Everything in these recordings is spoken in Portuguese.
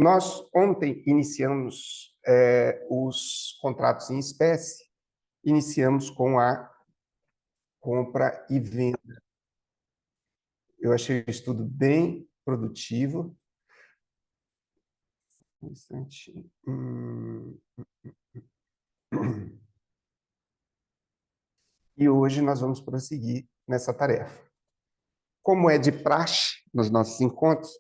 Nós ontem iniciamos os contratos em espécie, iniciamos com a compra e venda. Eu achei o estudo bem produtivo. Um instantinho. E hoje nós vamos prosseguir nessa tarefa. Como é de praxe nos nossos encontros,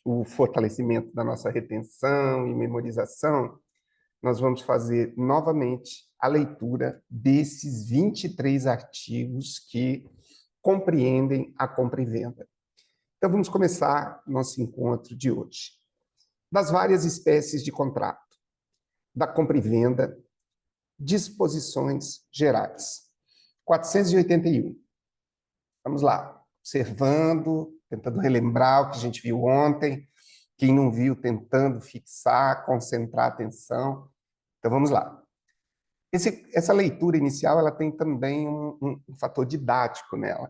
o fortalecimento da nossa retenção e memorização, nós vamos fazer novamente a leitura desses 23 artigos que compreendem a compra e venda. Então, vamos começar nosso encontro de hoje. Das várias espécies de contrato, da compra e venda, disposições gerais. 481. Vamos lá, observando, tentando relembrar o que a gente viu ontem, quem não viu, tentando fixar, concentrar a atenção. Então, vamos lá. Essa leitura inicial ela tem também um fator didático nela.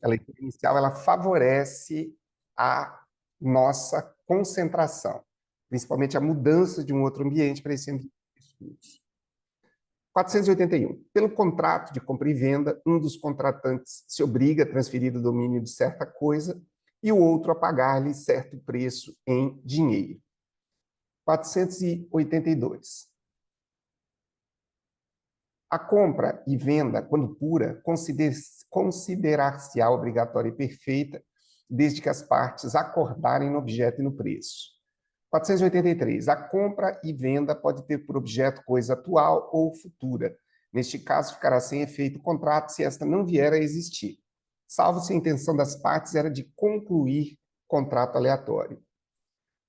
A leitura inicial ela favorece a nossa concentração, principalmente a mudança de um outro ambiente para esse ambiente de estudos. 481. Pelo contrato de compra e venda, um dos contratantes se obriga a transferir o domínio de certa coisa e o outro a pagar-lhe certo preço em dinheiro. 482. A compra e venda, quando pura, considerar-se-á obrigatória e perfeita, desde que as partes acordarem no objeto e no preço. 483. A compra e venda pode ter por objeto coisa atual ou futura. Neste caso, ficará sem efeito o contrato se esta não vier a existir, salvo se a intenção das partes era de concluir contrato aleatório.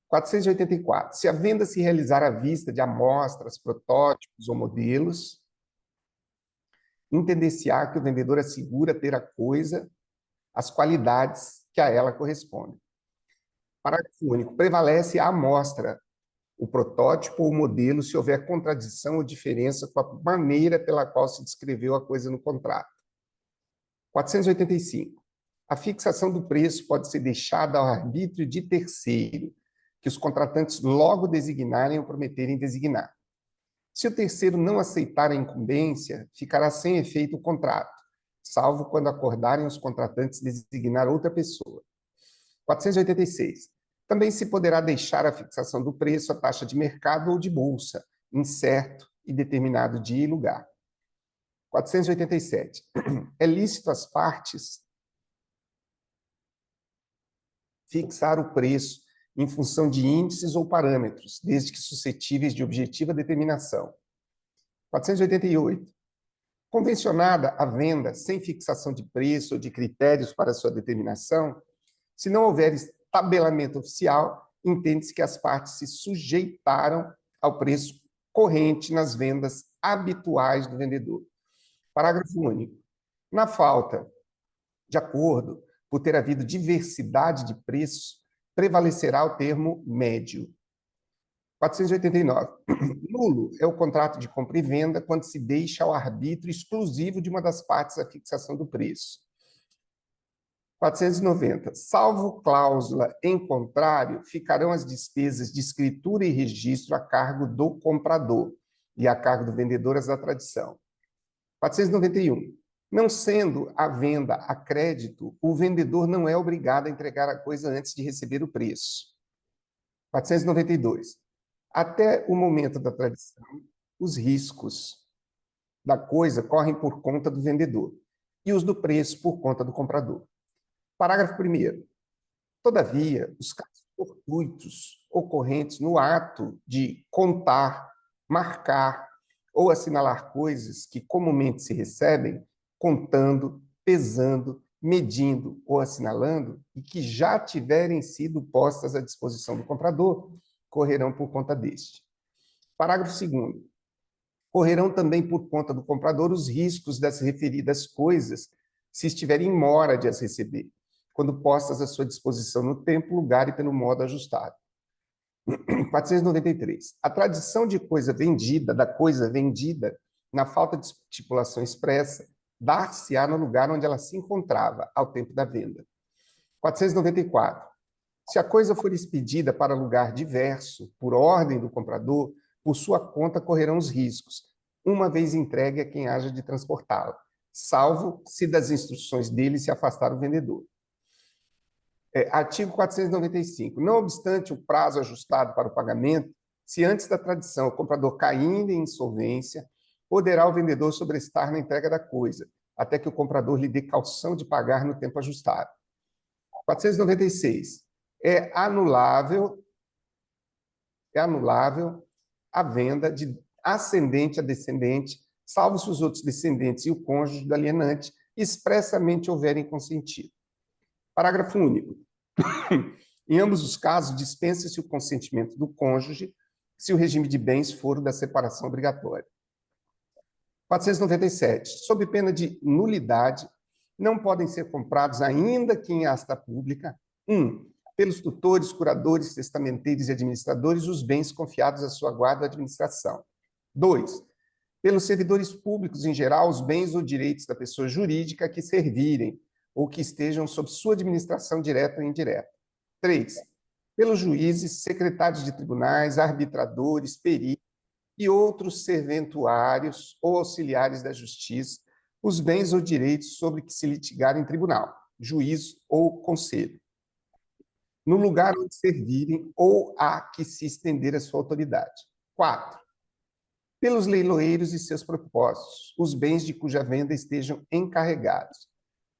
484. Se a venda se realizar à vista de amostras, protótipos ou modelos, entender-se-á que o vendedor assegura ter a coisa, as qualidades que a ela correspondem. Parágrafo único. Prevalece a amostra, o protótipo ou o modelo, se houver contradição ou diferença com a maneira pela qual se descreveu a coisa no contrato. 485. A fixação do preço pode ser deixada ao arbítrio de terceiro, que os contratantes logo designarem ou prometerem designar. Se o terceiro não aceitar a incumbência, ficará sem efeito o contrato, salvo quando acordarem os contratantes designar outra pessoa. 486. Também se poderá deixar a fixação do preço à taxa de mercado ou de bolsa, em certo e determinado dia e lugar. 487. É lícito às partes fixar o preço em função de índices ou parâmetros, desde que suscetíveis de objetiva determinação. 488. Convencionada a venda sem fixação de preço ou de critérios para sua determinação, se não houver tabelamento oficial, entende-se que as partes se sujeitaram ao preço corrente nas vendas habituais do vendedor. Parágrafo único. Na falta de acordo, por ter havido diversidade de preços, prevalecerá o termo médio. 489. Nulo é o contrato de compra e venda quando se deixa ao arbítrio exclusivo de uma das partes a fixação do preço. 490. Salvo cláusula em contrário, ficarão as despesas de escritura e registro a cargo do comprador e a cargo do vendedor as da tradição. 491. Não sendo a venda a crédito, o vendedor não é obrigado a entregar a coisa antes de receber o preço. 492. Até o momento da tradição, os riscos da coisa correm por conta do vendedor e os do preço por conta do comprador. Parágrafo 1º. Todavia, os casos fortuitos ocorrentes no ato de contar, marcar ou assinalar coisas que comumente se recebem, contando, pesando, medindo ou assinalando, e que já tiverem sido postas à disposição do comprador, correrão por conta deste. Parágrafo 2º. Correrão também por conta do comprador os riscos das referidas coisas, se estiverem em mora de as receber, quando postas à sua disposição no tempo, lugar e pelo modo ajustado. 493. A tradição de coisa vendida, da coisa vendida, na falta de estipulação expressa, dar-se-á no lugar onde ela se encontrava ao tempo da venda. 494. Se a coisa for expedida para lugar diverso, por ordem do comprador, por sua conta correrão os riscos, uma vez entregue a quem haja de transportá-la, salvo se das instruções dele se afastar o vendedor. Artigo 495. Não obstante o prazo ajustado para o pagamento, se antes da tradição o comprador cair em insolvência, poderá o vendedor sobrestar na entrega da coisa, até que o comprador lhe dê caução de pagar no tempo ajustado. 496. É anulável a venda de ascendente a descendente, salvo se os outros descendentes e o cônjuge do alienante expressamente houverem consentido. Parágrafo único. Em ambos os casos, dispensa-se o consentimento do cônjuge se o regime de bens for o da separação obrigatória. 497. Sob pena de nulidade, não podem ser comprados, ainda que em asta pública, 1. Pelos tutores, curadores, testamenteiros e administradores, os bens confiados à sua guarda e administração. 2. Pelos servidores públicos em geral, os bens ou direitos da pessoa jurídica que servirem ou que estejam sob sua administração direta ou indireta. 3. Pelos juízes, secretários de tribunais, arbitradores, peritos e outros serventuários ou auxiliares da justiça, os bens ou direitos sobre que se litigar em tribunal, juízo ou conselho, no lugar onde servirem ou a que se estender a sua autoridade. 4. Pelos leiloeiros e seus propósitos, os bens de cuja venda estejam encarregados.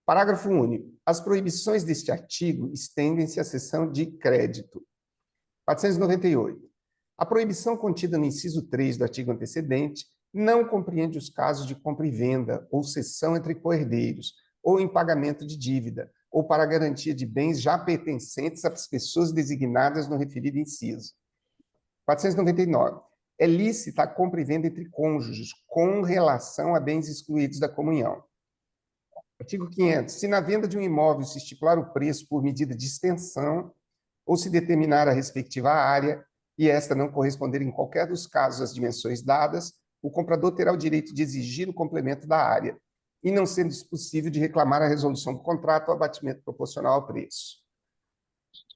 Parágrafo único. As proibições deste artigo estendem-se à seção de crédito. 498. A proibição contida no inciso 3 do artigo antecedente não compreende os casos de compra e venda ou cessão entre coherdeiros, ou em pagamento de dívida, ou para garantia de bens já pertencentes às pessoas designadas no referido inciso. 499. É lícita a compra e venda entre cônjuges com relação a bens excluídos da comunhão. Artigo 500. Se na venda de um imóvel se estipular o preço por medida de extensão ou se determinar a respectiva área e esta não corresponder em qualquer dos casos às dimensões dadas, o comprador terá o direito de exigir o complemento da área e, não sendo isso possível, de reclamar a resolução do contrato ou abatimento proporcional ao preço.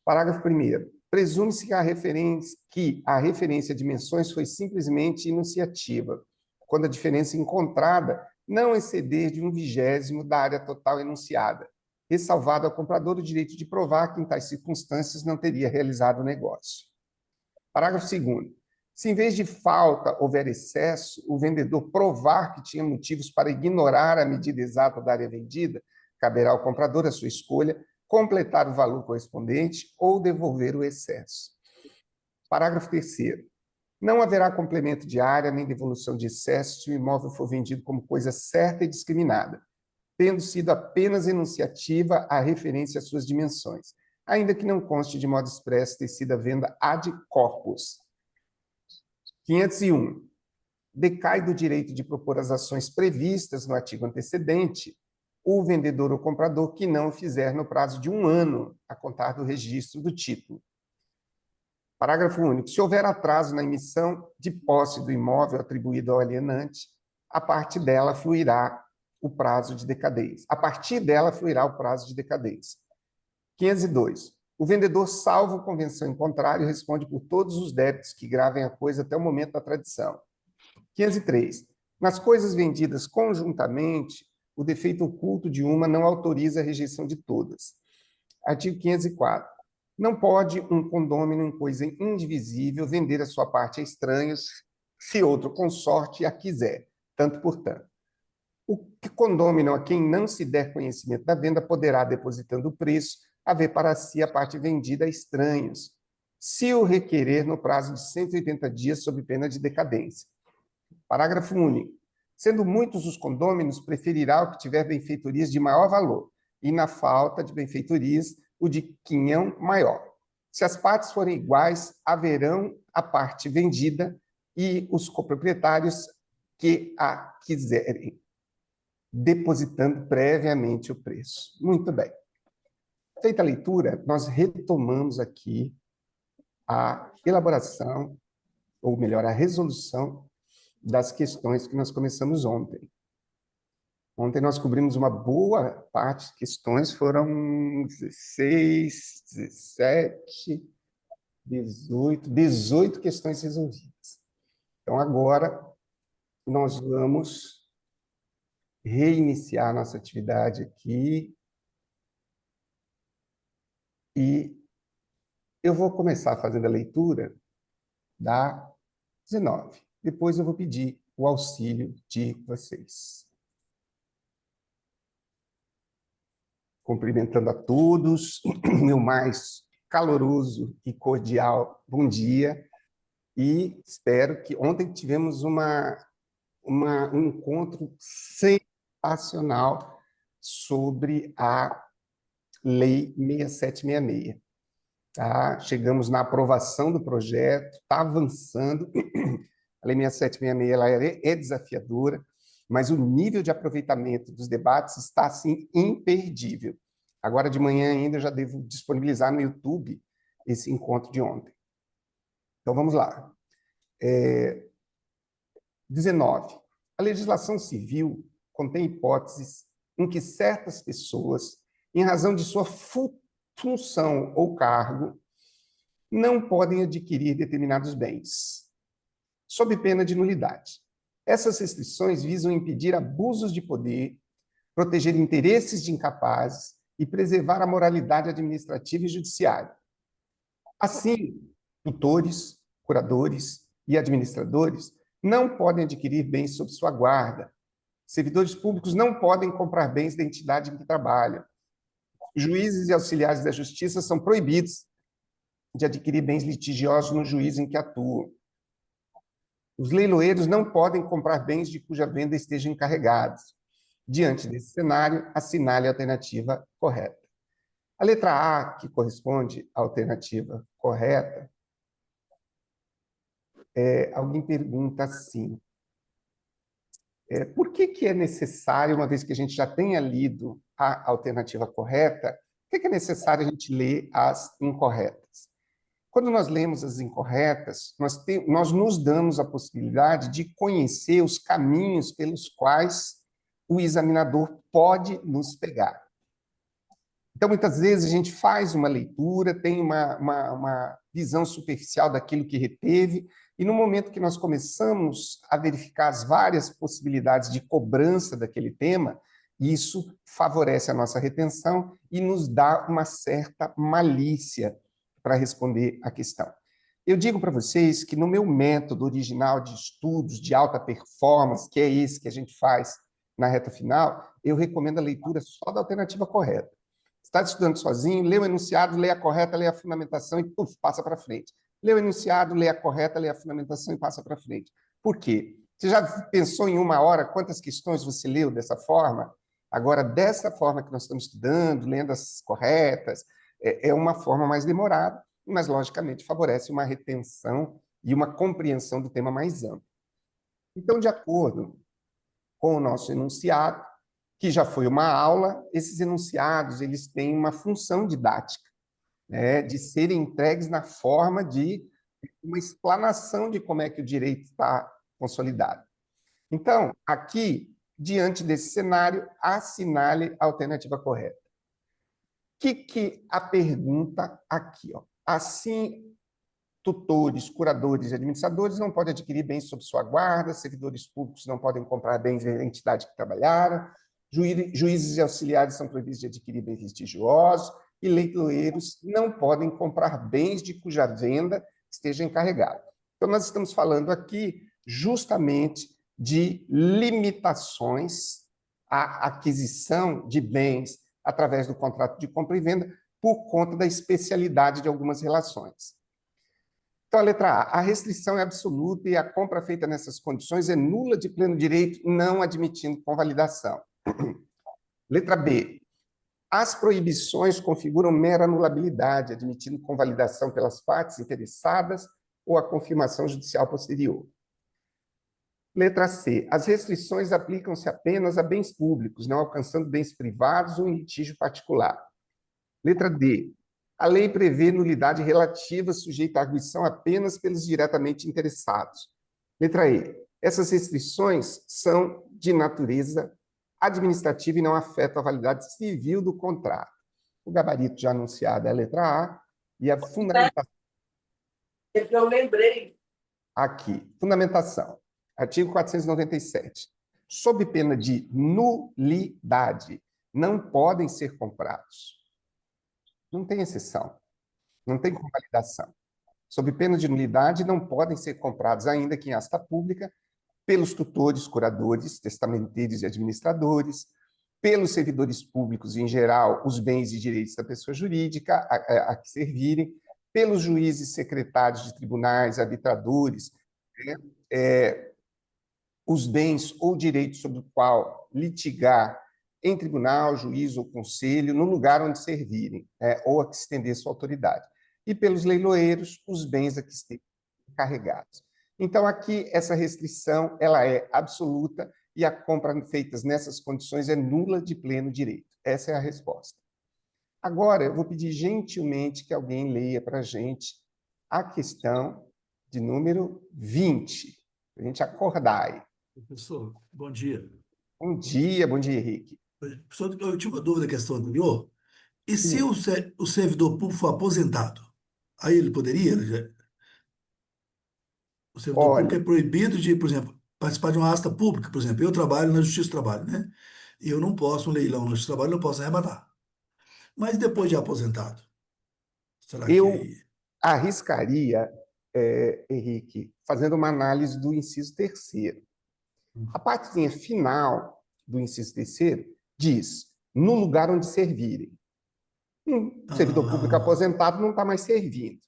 Parágrafo 1º. Presume-se que a referência a dimensões foi simplesmente enunciativa, quando a diferença encontrada não exceder de 1/20 da área total enunciada, ressalvado ao comprador o direito de provar que, em tais circunstâncias, não teria realizado o negócio. Parágrafo 2º. Se, em vez de falta, houver excesso, o vendedor provar que tinha motivos para ignorar a medida exata da área vendida, caberá ao comprador, a sua escolha, completar o valor correspondente ou devolver o excesso. Parágrafo 3º. Não haverá complemento de área nem devolução de excesso se o imóvel for vendido como coisa certa e discriminada, tendo sido apenas enunciativa a referência às suas dimensões, ainda que não conste de modo expresso ter sido a venda ad corpus. 501. Decai do direito de propor as ações previstas no artigo antecedente o vendedor ou comprador que não o fizer no prazo de 1 ano a contar do registro do título. Parágrafo único. Se houver atraso na emissão de posse do imóvel atribuído ao alienante, a partir dela fluirá o prazo de decadência. A partir dela fluirá o prazo de decadência. 502. O vendedor, salvo convenção em contrário, responde por todos os débitos que gravem a coisa até o momento da tradição. 503. Nas coisas vendidas conjuntamente, o defeito oculto de uma não autoriza a rejeição de todas. Artigo 504. Não pode um condômino em coisa indivisível vender a sua parte a estranhos, se outro consorte a quiser, tanto por tanto. O condômino a quem não se der conhecimento da venda poderá, depositando o preço, haver para si a parte vendida a estranhos, se o requerer no prazo de 180 dias, sob pena de decadência. Parágrafo único. Sendo muitos os condôminos, preferirá o que tiver benfeitorias de maior valor, e, na falta de benfeitorias, o de quinhão maior. Se as partes forem iguais, haverão a parte vendida e os coproprietários que a quiserem, depositando previamente o preço. Muito bem. Feita a leitura, nós retomamos aqui a elaboração, ou melhor, a resolução das questões que nós começamos ontem. Ontem nós cobrimos uma boa parte de questões, foram 16, 17, 18 questões resolvidas. Então, agora, nós vamos reiniciar nossa atividade aqui. E eu vou começar fazendo a leitura da 19. Depois eu vou pedir o auxílio de vocês. Cumprimentando a todos, meu mais caloroso e cordial bom dia. E espero que ontem tivemos um encontro sensacional sobre a Lei 6766. Tá? Chegamos na aprovação do projeto, está avançando. A Lei 6766 ela é desafiadora, mas o nível de aproveitamento dos debates está, assim, imperdível. Agora de manhã ainda eu já devo disponibilizar no YouTube esse encontro de ontem. Então, vamos lá. 19. A legislação civil contém hipóteses em que certas pessoas, em razão de sua função ou cargo, não podem adquirir determinados bens, sob pena de nulidade. Essas restrições visam impedir abusos de poder, proteger interesses de incapazes e preservar a moralidade administrativa e judiciária. Assim, tutores, curadores e administradores não podem adquirir bens sob sua guarda. Servidores públicos não podem comprar bens da entidade em que trabalham. Juízes e auxiliares da justiça são proibidos de adquirir bens litigiosos no juízo em que atuam. Os leiloeiros não podem comprar bens de cuja venda estejam encarregados. Diante desse cenário, assinale a alternativa correta. A letra A, que corresponde à alternativa correta, alguém pergunta assim, por que é necessário, uma vez que a gente já tenha lido a alternativa correta, por que é necessário a gente ler as incorretas? Quando nós lemos as incorretas, nós nos damos a possibilidade de conhecer os caminhos pelos quais o examinador pode nos pegar. Então, muitas vezes, a gente faz uma leitura, tem uma visão superficial daquilo que reteve, e no momento que nós começamos a verificar as várias possibilidades de cobrança daquele tema, isso favorece a nossa retenção e nos dá uma certa malícia para responder a questão. Eu digo para vocês que no meu método original de estudos de alta performance, que é esse que a gente faz na reta final, eu recomendo a leitura só da alternativa correta. Está estudando sozinho, lê o enunciado, lê a correta, lê a fundamentação e passa para frente. Lê o enunciado, lê a correta, lê a fundamentação e passa para frente. Por quê? Você já pensou em uma hora quantas questões você leu dessa forma? Agora, dessa forma que nós estamos estudando, lendo as corretas, é uma forma mais demorada, mas, logicamente, favorece uma retenção e uma compreensão do tema mais amplo. Então, de acordo com o nosso enunciado, que já foi uma aula, esses enunciados eles têm uma função didática, né, de serem entregues na forma de uma explanação de como é que o direito está consolidado. Então, aqui, diante desse cenário, assinale a alternativa correta. O que a pergunta aqui? Ó? Assim, tutores, curadores e administradores não podem adquirir bens sob sua guarda, servidores públicos não podem comprar bens da entidade que trabalharam, juízes e auxiliares são proibidos de adquirir bens litigiosos e leiloeiros não podem comprar bens de cuja venda esteja encarregado. Então, nós estamos falando aqui justamente de limitações à aquisição de bens através do contrato de compra e venda por conta da especialidade de algumas relações. Então, a letra A, a restrição é absoluta e a compra feita nessas condições é nula de pleno direito, não admitindo convalidação. Letra B, as proibições configuram mera anulabilidade, admitindo convalidação pelas partes interessadas ou a confirmação judicial posterior. Letra C, as restrições aplicam-se apenas a bens públicos, não alcançando bens privados ou em litígio particular. Letra D, a lei prevê nulidade relativa sujeita à arguição apenas pelos diretamente interessados. Letra E, essas restrições são de natureza administrativa e não afetam a validade civil do contrato. O gabarito já anunciado é a letra A e a fundamentação. Eu lembrei. Aqui, fundamentação. Artigo 497. Sob pena de nulidade, não podem ser comprados. Não tem exceção. Não tem convalidação. Sob pena de nulidade, não podem ser comprados, ainda que em asta pública, pelos tutores, curadores, testamenteiros e administradores, pelos servidores públicos em geral, os bens e direitos da pessoa jurídica a que servirem, pelos juízes, secretários de tribunais, arbitradores, né? Os bens ou direitos sobre o qual litigar em tribunal, juiz ou conselho, no lugar onde servirem, ou a que estender sua autoridade. E pelos leiloeiros, os bens a que estejam encarregados. Então, aqui, essa restrição ela é absoluta e a compra feita nessas condições é nula de pleno direito. Essa é a resposta. Agora, eu vou pedir gentilmente que alguém leia para a gente a questão de número 20, para a gente acordar aí. Professor, bom dia. Bom dia, Henrique. Professor, eu tive uma dúvida da questão anterior. E se Sim. o servidor público for aposentado? Aí ele poderia? O servidor público Olha, é proibido de, por exemplo, participar de uma asta pública, por exemplo. Eu trabalho na Justiça do Trabalho, né? E eu não posso, um leilão na Justiça do Trabalho, eu não posso arrematar. Mas depois de aposentado, será que eu aí... arriscaria, Henrique, fazendo uma análise do inciso terceiro. A partezinha final do inciso terceiro diz, no lugar onde servirem. Um servidor público Ah, aposentado não está mais servindo.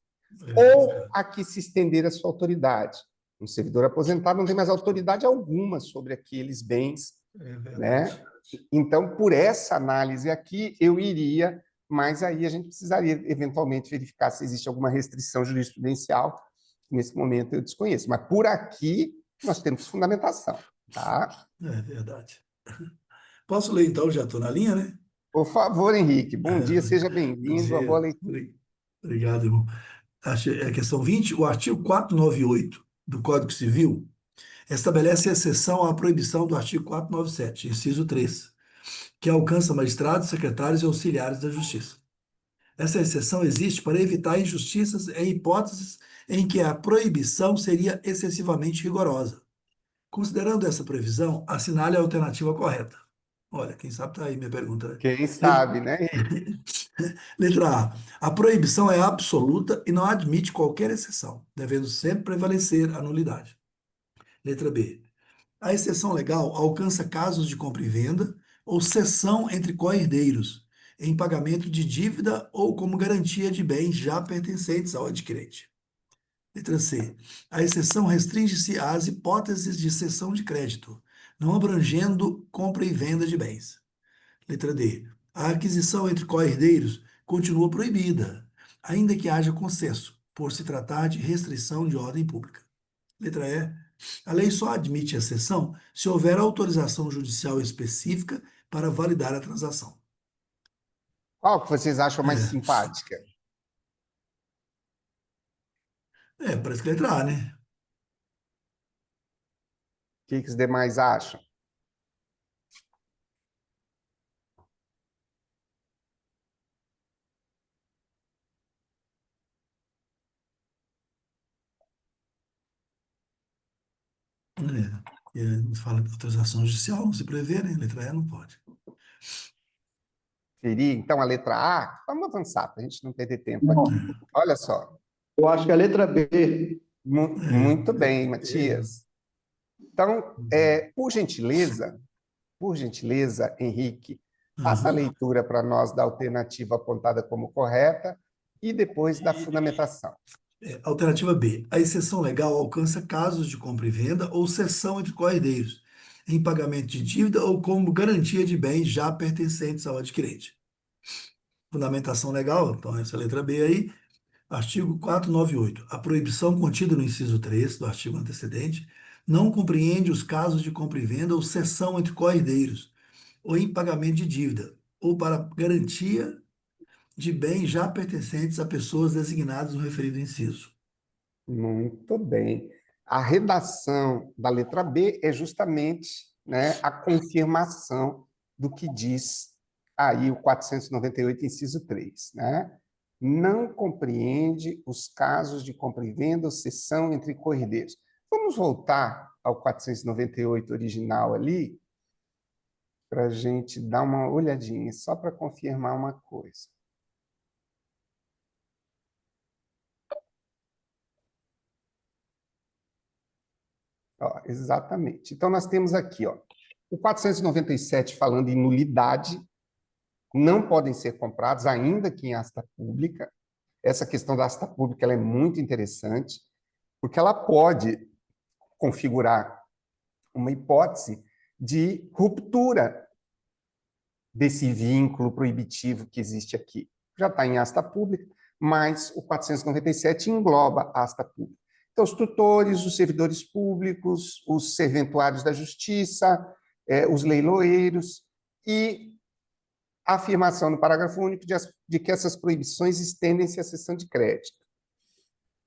é, Ou a que se estender a sua autoridade. Um servidor aposentado não tem mais autoridade alguma sobre aqueles bens, é né? verdade. Então, por essa análise aqui, eu iria, mas aí a gente precisaria eventualmente verificar se existe alguma restrição jurisprudencial. Nesse momento eu desconheço, mas por aqui nós temos fundamentação, tá? É verdade. Posso ler então? Já estou na linha, né? Por favor, Henrique, bom dia, seja bem-vindo à boa Dizer, leitura. obrigado, irmão. A questão 20, o artigo 498 do Código Civil estabelece exceção à proibição do artigo 497, inciso 3, que alcança magistrados, secretários e auxiliares da Justiça. Essa exceção existe para evitar injustiças em hipóteses em que a proibição seria excessivamente rigorosa. Considerando essa previsão, assinale a alternativa correta. Olha, quem sabe está aí minha pergunta, né? Quem sabe, né, Henrique? Letra A. A proibição é absoluta e não admite qualquer exceção, devendo sempre prevalecer a nulidade. Letra B. A exceção legal alcança casos de compra e venda ou cessão entre co-herdeiros, em pagamento de dívida ou como garantia de bens já pertencentes ao adquirente. Letra C. A exceção restringe-se às hipóteses de cessão de crédito, não abrangendo compra e venda de bens. Letra D. A aquisição entre co-herdeiros continua proibida, ainda que haja consenso, por se tratar de restrição de ordem pública. Letra E. A lei só admite exceção se houver autorização judicial específica para validar a transação. Qual que vocês acham mais É, simpática? parece que letra A, né? O que os demais acham? Fala que autorização judicial não se prevê, né? Letra E não pode. Seria, então, a letra A? Vamos avançar, para a gente não perder tempo aqui. Olha só. Eu acho que é a letra B. Muito bem, É, Matias. Então, por gentileza, Henrique, faça a aham. leitura para nós da alternativa apontada como correta e depois da fundamentação. Alternativa B. A exceção legal alcança casos de compra e venda ou cessão entre co-herdeiros, em pagamento de dívida ou como garantia de bens já pertencentes ao adquirente. Fundamentação legal, então essa letra B aí, artigo 498. A proibição contida no inciso 3 do artigo antecedente não compreende os casos de compra e venda ou cessão entre co-herdeiros, ou em pagamento de dívida, ou para garantia de bens já pertencentes a pessoas designadas no referido inciso. Muito bem. A redação da letra B é justamente, né, a confirmação do que diz aí o 498, inciso 3, né? Não compreende os casos de compra e venda ou cessão entre co-herdeiros. Vamos voltar ao 498 original ali, para a gente dar uma olhadinha, só para confirmar uma coisa. Ó, exatamente. Então, nós temos aqui, ó, o 497 falando em nulidade, não podem ser comprados, ainda que em asta pública. Essa questão da asta pública ela é muito interessante, porque ela pode configurar uma hipótese de ruptura desse vínculo proibitivo que existe aqui. Já está em asta pública, mas o 497 engloba a asta pública. Então, os tutores, os servidores públicos, os serventuários da justiça, os leiloeiros, e a afirmação no parágrafo único de que essas proibições estendem-se à cessão de crédito.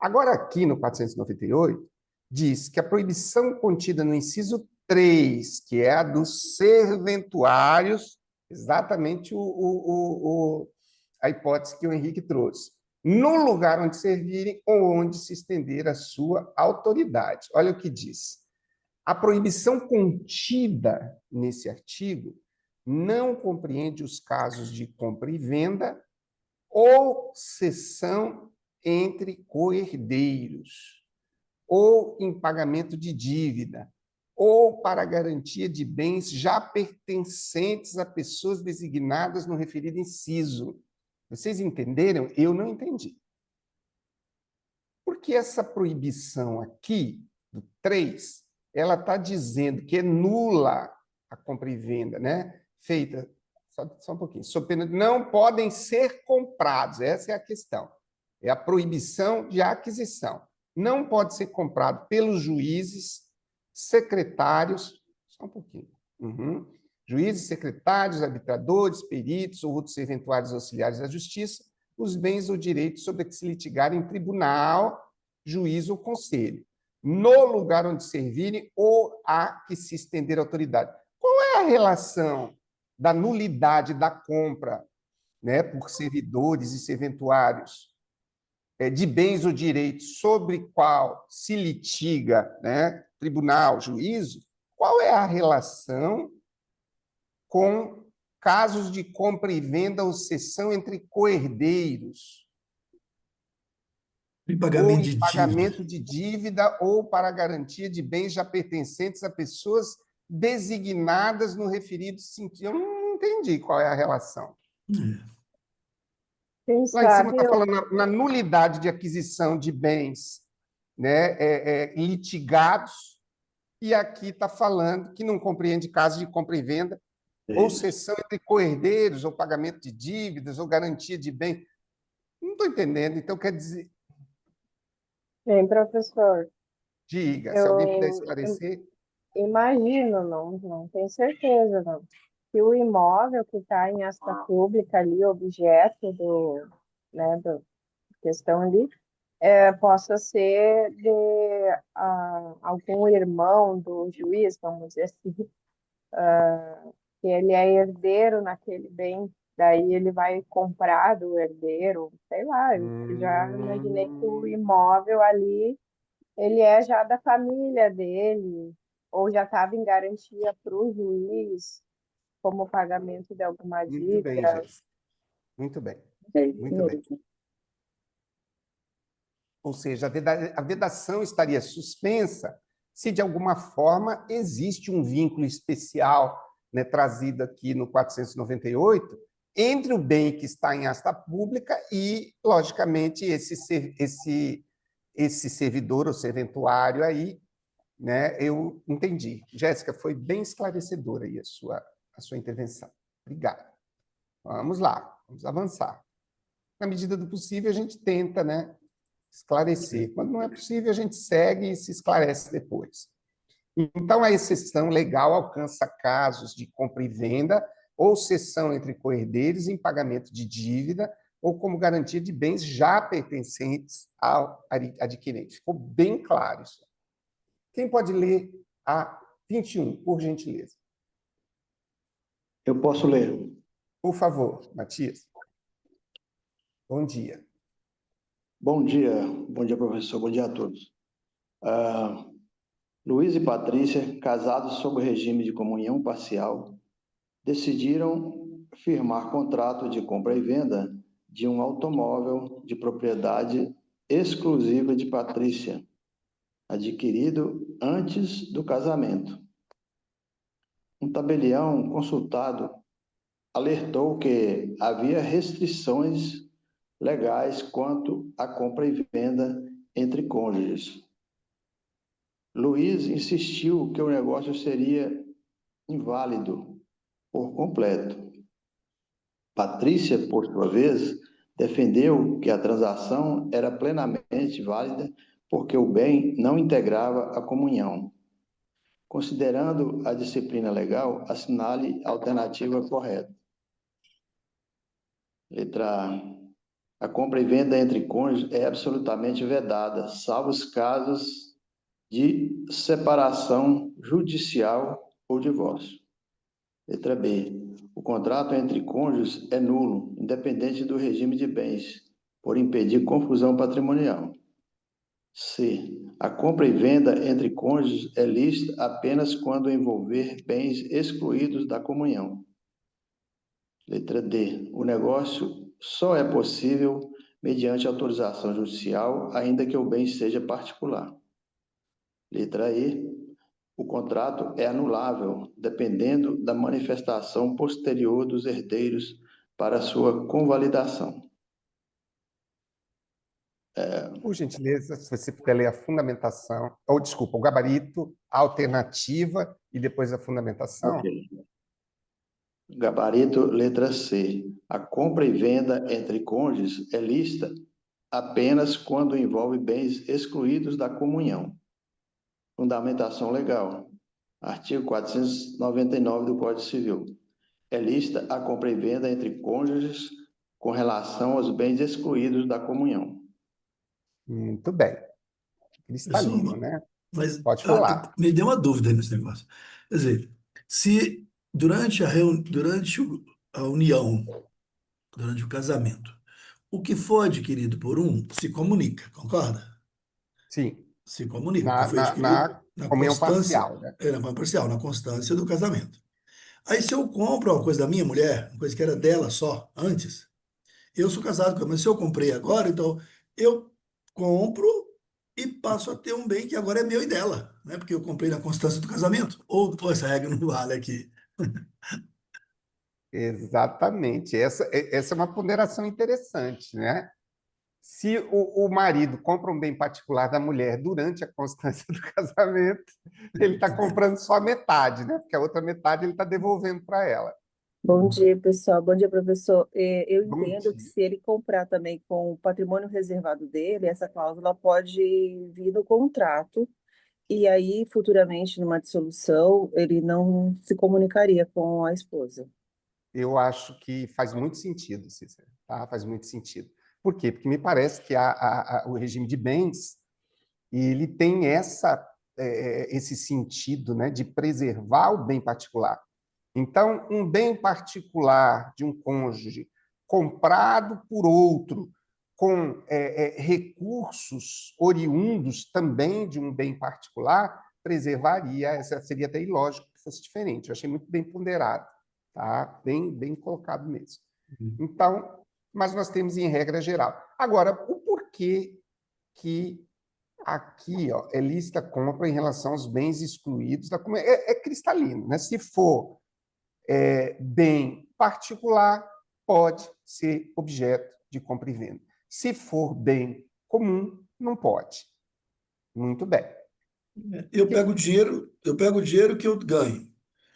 Agora, aqui no 498, diz que a proibição contida no inciso 3, que é a dos serventuários, exatamente a hipótese que o Henrique trouxe, no lugar onde servirem ou onde se estender a sua autoridade. Olha o que diz. A proibição contida nesse artigo não compreende os casos de compra e venda ou cessão entre co-herdeiros, ou em pagamento de dívida, ou para garantia de bens já pertencentes a pessoas designadas no referido inciso. Vocês entenderam? Eu não entendi. Porque essa proibição aqui, do 3, ela está dizendo que é nula a compra e venda, né? Feita, só um pouquinho, sob pena de não podem ser comprados, essa é a questão. É a proibição de aquisição. Não pode ser comprado pelos juízes, secretários, só um pouquinho, juízes, secretários, arbitradores, peritos ou outros eventuais auxiliares da justiça, os bens ou direitos sobre que se litigar em tribunal, juiz ou conselho, no lugar onde servirem ou a que se estender a autoridade. Qual é a relação da nulidade da compra, né, por servidores e serventuários de bens ou direitos sobre qual se litiga, né, tribunal, juízo? Qual é a relação com casos de compra e venda ou cessão entre co-herdeiros? Em Ou pagamento em de pagamento dívida. de dívida ou para garantia de bens já pertencentes a pessoas designadas no referido sentido. Eu não entendi qual é a relação. Quem Lá em cima sabe está eu... falando na nulidade de aquisição de bens, né, litigados, e aqui está falando que não compreende casos de compra e venda, ou cessão entre co-herdeiros, ou pagamento de dívidas, ou garantia de bem. Não estou entendendo. Então, quer dizer, Bem, professor, diga, se alguém puder eu esclarecer. imagino, não tenho certeza, não, que o imóvel que está em asta pública ali, objeto né, do questão ali, possa ser de algum irmão do juiz, vamos dizer assim, que ele é herdeiro naquele bem, daí ele vai comprar do herdeiro, sei lá, eu já imaginei que o imóvel ali, ele é já da família dele, ou já estava em garantia para o juiz, como pagamento de alguma Muito bem, dívida. Jéssica. Muito bem. É Muito bem. mesmo. Ou seja, a vedação estaria suspensa se, de alguma forma, existe um vínculo especial, né, trazido aqui no 498, entre o bem que está em asta pública e, logicamente, esse servidor ou serventuário aí, né? Eu entendi. Jéssica, foi bem esclarecedora aí a sua intervenção. Obrigado. Vamos lá, vamos avançar. Na medida do possível, a gente tenta, né, esclarecer. Quando não é possível, a gente segue e se esclarece depois. Então, a exceção legal alcança casos de compra e venda ou cessão entre co-herdeiros em pagamento de dívida ou como garantia de bens já pertencentes ao adquirente. Ficou bem claro isso. Quem pode ler a 21, por gentileza. Eu posso ler. Por favor, Matias. Bom dia. Bom dia, professor. Bom dia a todos. Luiz e Patrícia, casados sob o regime de comunhão parcial, decidiram firmar contrato de compra e venda de um automóvel de propriedade exclusiva de Patrícia, adquirido antes do casamento. Um tabelião consultado alertou que havia restrições legais quanto à compra e venda entre cônjuges. Luiz insistiu que o negócio seria inválido por completo. Patrícia, por sua vez, defendeu que a transação era plenamente válida porque o bem não integrava a comunhão. Considerando a disciplina legal, assinale a alternativa correta. Letra A. A compra e venda entre cônjuges é absolutamente vedada, salvo os casos de separação judicial ou divórcio. Letra B. O contrato entre cônjuges é nulo, independente do regime de bens, por impedir confusão patrimonial. C. A compra e venda entre cônjuges é lícita apenas quando envolver bens excluídos da comunhão. Letra D. O negócio só é possível mediante autorização judicial, ainda que o bem seja particular. Letra E. O contrato é anulável, dependendo da manifestação posterior dos herdeiros para sua convalidação. Por gentileza, se você puder ler a fundamentação, ou desculpa, o gabarito, a alternativa e depois a fundamentação. Ok. Gabarito, letra C. A compra e venda entre cônjuges é lícita apenas quando envolve bens excluídos da comunhão. Fundamentação legal. Artigo 499 do Código Civil. É lícita a compra e venda entre cônjuges com relação aos bens excluídos da comunhão. Muito bem. Cristalino, né? Mas Pode falar. me deu uma dúvida aí nesse negócio. Quer dizer, se durante a união, durante o casamento, o que for adquirido por um se comunica, concorda? Sim, Se comunica, o que na, foi na, adquirido na na comunhão constância, parcial, né? na comunhão parcial, na constância do casamento. Aí, se eu compro uma coisa da minha mulher, uma coisa que era dela só antes, eu sou casado com ela, mas se eu comprei agora, então eu compro e passo a ter um bem que agora é meu e dela, né? Porque eu comprei na constância do casamento. Ou essa regra não vale aqui. Exatamente. Essa é uma ponderação interessante, né? Se o marido compra um bem particular da mulher durante a constância do casamento, ele está comprando só a metade, né? Porque a outra metade ele está devolvendo para ela. Bom dia, pessoal. Bom dia, professor. Eu Bom entendo que dia. se ele comprar também com o patrimônio reservado dele, essa cláusula pode vir no contrato, e aí, futuramente, numa dissolução, ele não se comunicaria com a esposa. Eu acho que faz muito sentido, Cícero, tá? Faz muito sentido. Por quê? Porque me parece que o regime de bens ele tem esse sentido, né, de preservar o bem particular. Então, um bem particular de um cônjuge comprado por outro, com recursos oriundos também de um bem particular, preservaria, essa seria até ilógico que fosse diferente. Eu achei muito bem ponderado, tá? Bem colocado mesmo. Então, mas nós temos em regra geral. Agora, o porquê que aqui é lícita compra em relação aos bens excluídos da comunidade? É cristalino, né? Se for bem particular, pode ser objeto de compra e venda. Se for bem comum, não pode. Muito bem. Eu pego o dinheiro que eu ganho,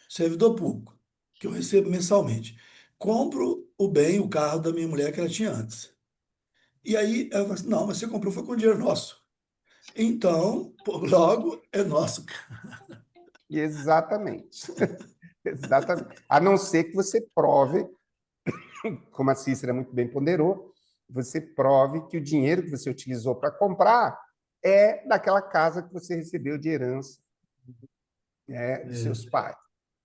servidor público, que eu recebo mensalmente. Compro o bem, o carro da minha mulher que ela tinha antes. E aí ela fala assim, não, mas você comprou foi com dinheiro nosso. Então, pô, logo é nosso. Exatamente. Exatamente. A não ser que você prove, como a Cícera muito bem ponderou, você prove que o dinheiro que você utilizou para comprar é daquela casa que você recebeu de herança dos seus pais.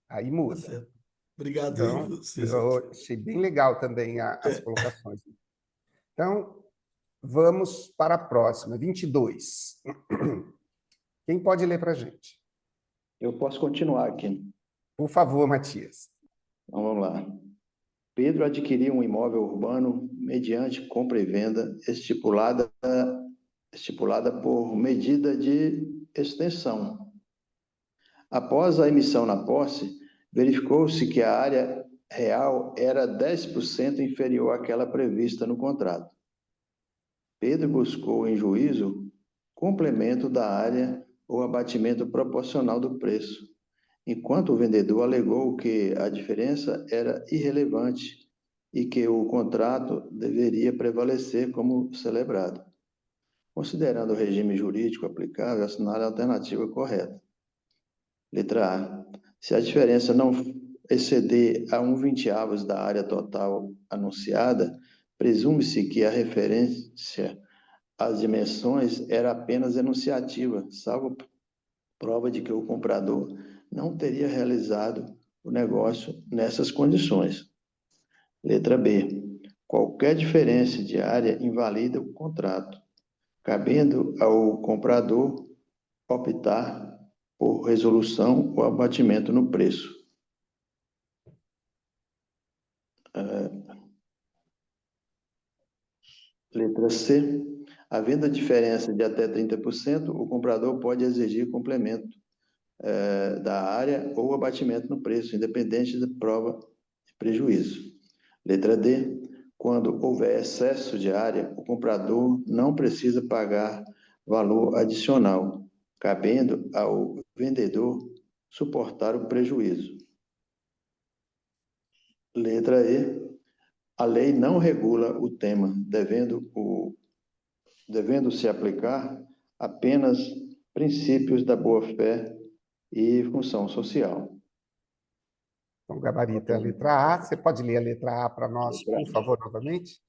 Aí Tá muda. certo. Obrigado aí, Então, Cícero. eu achei bem legal também as colocações. Então, vamos para a próxima, 22. Quem pode ler para a gente? Eu posso continuar aqui. Por favor, Matias. Então, vamos lá. Pedro adquiriu um imóvel urbano mediante compra e venda estipulada por medida de extensão. Após a emissão na posse, verificou-se que a área real era 10% inferior àquela prevista no contrato. Pedro buscou em juízo complemento da área ou abatimento proporcional do preço, enquanto o vendedor alegou que a diferença era irrelevante e que o contrato deveria prevalecer como celebrado. Considerando o regime jurídico aplicável, assinar a alternativa correta. Letra A. Se a diferença não exceder a 1/20 da área total anunciada, presume-se que a referência às dimensões era apenas enunciativa, salvo prova de que o comprador não teria realizado o negócio nessas condições. Letra B. Qualquer diferença de área invalida o contrato, cabendo ao comprador optar por resolução ou abatimento no preço. Letra C. Havendo a diferença de até 30%, o comprador pode exigir complemento da área ou abatimento no preço, independente da prova de prejuízo. Letra D. Quando houver excesso de área, o comprador não precisa pagar valor adicional, cabendo ao vendedor suportar o prejuízo. Letra E. A lei não regula o tema, devendo-se aplicar apenas princípios da boa-fé e função social. Então, gabarita a letra A. Você pode ler a letra A para nós, Letra por favor, novamente?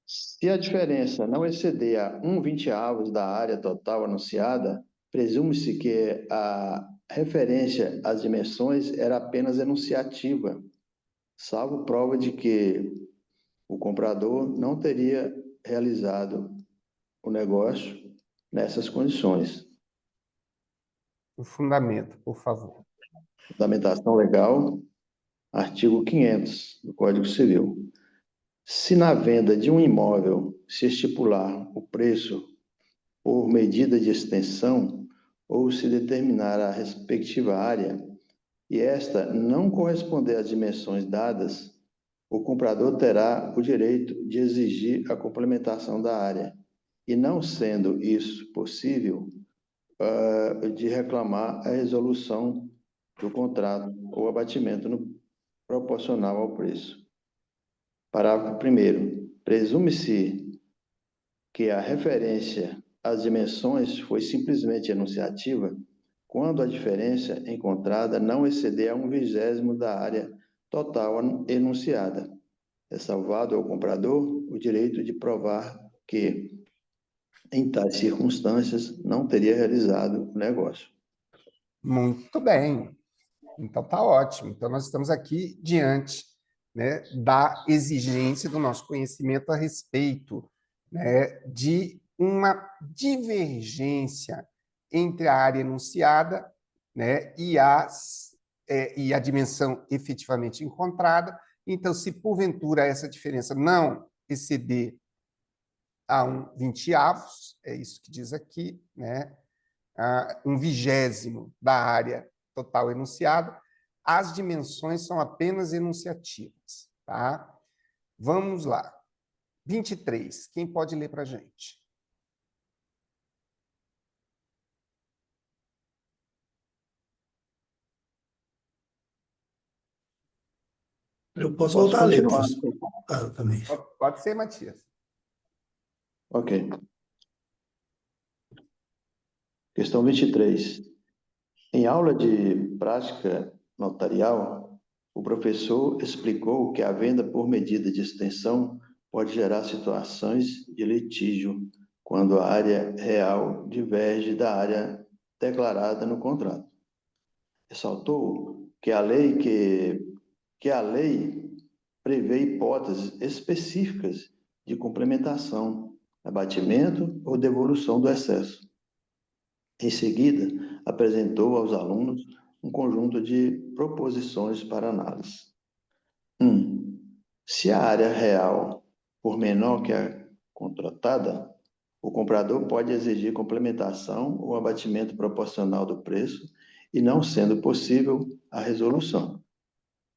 Se a diferença não exceder a 1/20 da área total anunciada, presume-se que a referência às dimensões era apenas enunciativa, salvo prova de que o comprador não teria realizado o negócio nessas condições. O fundamento, por favor. Fundamentação legal, artigo 500 do Código Civil. Se na venda de um imóvel se estipular o preço por medida de extensão ou se determinar a respectiva área e esta não corresponder às dimensões dadas, o comprador terá o direito de exigir a complementação da área e, não sendo isso possível, de reclamar a resolução do contrato ou abatimento proporcional ao preço. Parágrafo 1º. Presume-se que a referência às dimensões foi simplesmente enunciativa quando a diferença encontrada não exceder a 1/20 da área total enunciada. É salvado ao comprador o direito de provar que, em tais circunstâncias, não teria realizado o negócio. Muito bem. Então, tá ótimo. Então, nós estamos aqui diante, né, da exigência do nosso conhecimento a respeito, né, de uma divergência entre a área enunciada, né, e a dimensão efetivamente encontrada. Então, se porventura essa diferença não exceder a 1/20, é isso que diz aqui, né, a 1/20 da área total enunciada, as dimensões são apenas enunciativas, tá? Vamos lá. 23. Quem pode ler para a gente? Eu posso Posso voltar a ler, continuar? professor. Também. Pode ser, Matias. Ok. Questão 23. Em aula de prática notarial, o professor explicou que a venda por medida de extensão pode gerar situações de litígio quando a área real diverge da área declarada no contrato. ressaltou que a lei prevê hipóteses específicas de complementação, abatimento ou devolução do excesso. Em seguida, apresentou aos alunos um conjunto de proposições para análise. 1. Se a área real for menor que a contratada, o comprador pode exigir complementação ou abatimento proporcional do preço e não sendo possível a resolução.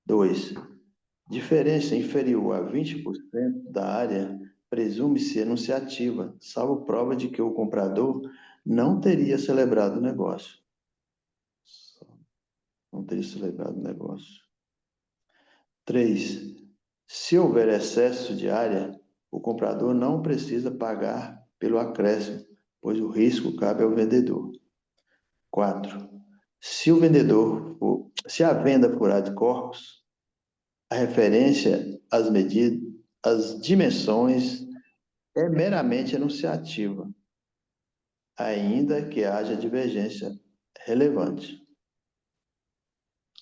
2. Diferença inferior a 20% da área presume-se enunciativa, salvo prova de que o comprador não teria celebrado o negócio. Não teria celebrado o negócio. 3. Se houver excesso de área, o comprador não precisa pagar pelo acréscimo, pois o risco cabe ao vendedor. 4. Se a venda for ad corpus, a referência às dimensões é meramente enunciativa, ainda que haja divergência relevante.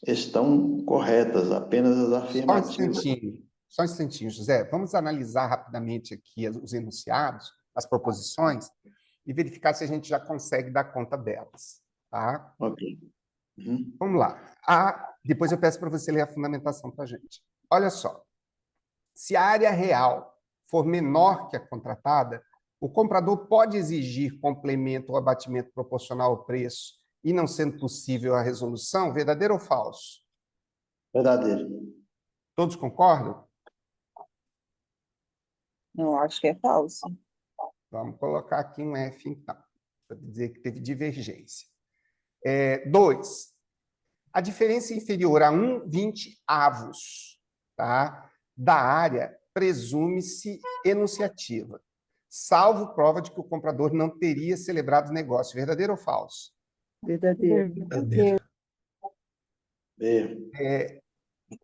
Estão corretas apenas as afirmativas. Só um instantinho, José. Vamos analisar rapidamente aqui os enunciados, as proposições, e verificar se a gente já consegue dar conta delas. Tá? Ok. Uhum. Vamos lá. Depois eu peço para você ler a fundamentação para a gente. Olha só. Se a área real for menor que a contratada, o comprador pode exigir complemento ou abatimento proporcional ao preço e não sendo possível a resolução, verdadeiro ou falso? Verdadeiro. Todos concordam? Eu acho que é falso. Vamos colocar aqui um F, então, para dizer que teve divergência. 2. A diferença inferior a 1/20 tá, da área presume-se enunciativa, salvo prova de que o comprador não teria celebrado o negócio. Verdadeiro ou falso? Verdadeiro. Verdadeiro.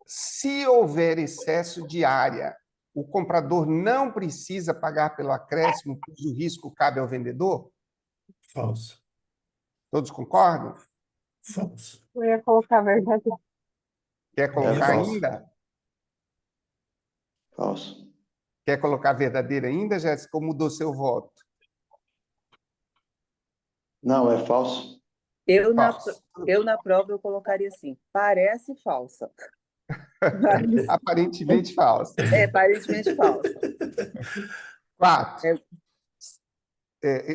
Se houver excesso de área, o comprador não precisa pagar pelo acréscimo, pois o risco cabe ao vendedor? Falso. Todos concordam? Falso. Eu ia colocar verdadeiro. Quer colocar falso. ainda? Falso. Quer colocar verdadeira ainda, Jéssica, ou mudou seu voto? Não, é falso. Eu Falso. na prova eu colocaria assim, parece falsa. Mas Aparentemente falso. é aparentemente falsa. 4.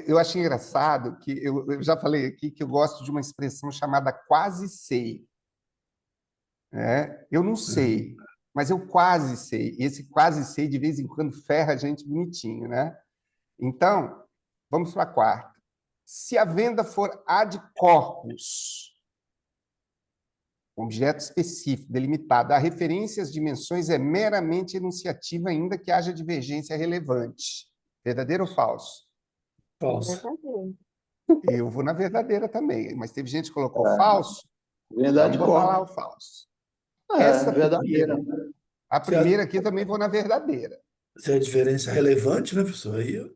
Eu achei engraçado que eu já falei aqui que eu gosto de uma expressão chamada quase sei. Eu não sei, mas eu quase sei. E esse quase sei, de vez em quando, ferra a gente bonitinho, né? Então, vamos para a 4ª. Se a venda for ad corpus, objeto específico, delimitado, a referência às dimensões é meramente enunciativa, ainda que haja divergência relevante. Verdadeiro ou falso? Falso. Verdadeiro. Eu vou na verdadeira também, mas teve gente que colocou falso. Verdade, Vamos botar lá corpo. o falso. É, verdadeira. A primeira aqui eu também vou na verdadeira. Se a diferença é relevante, né, professor? Aí,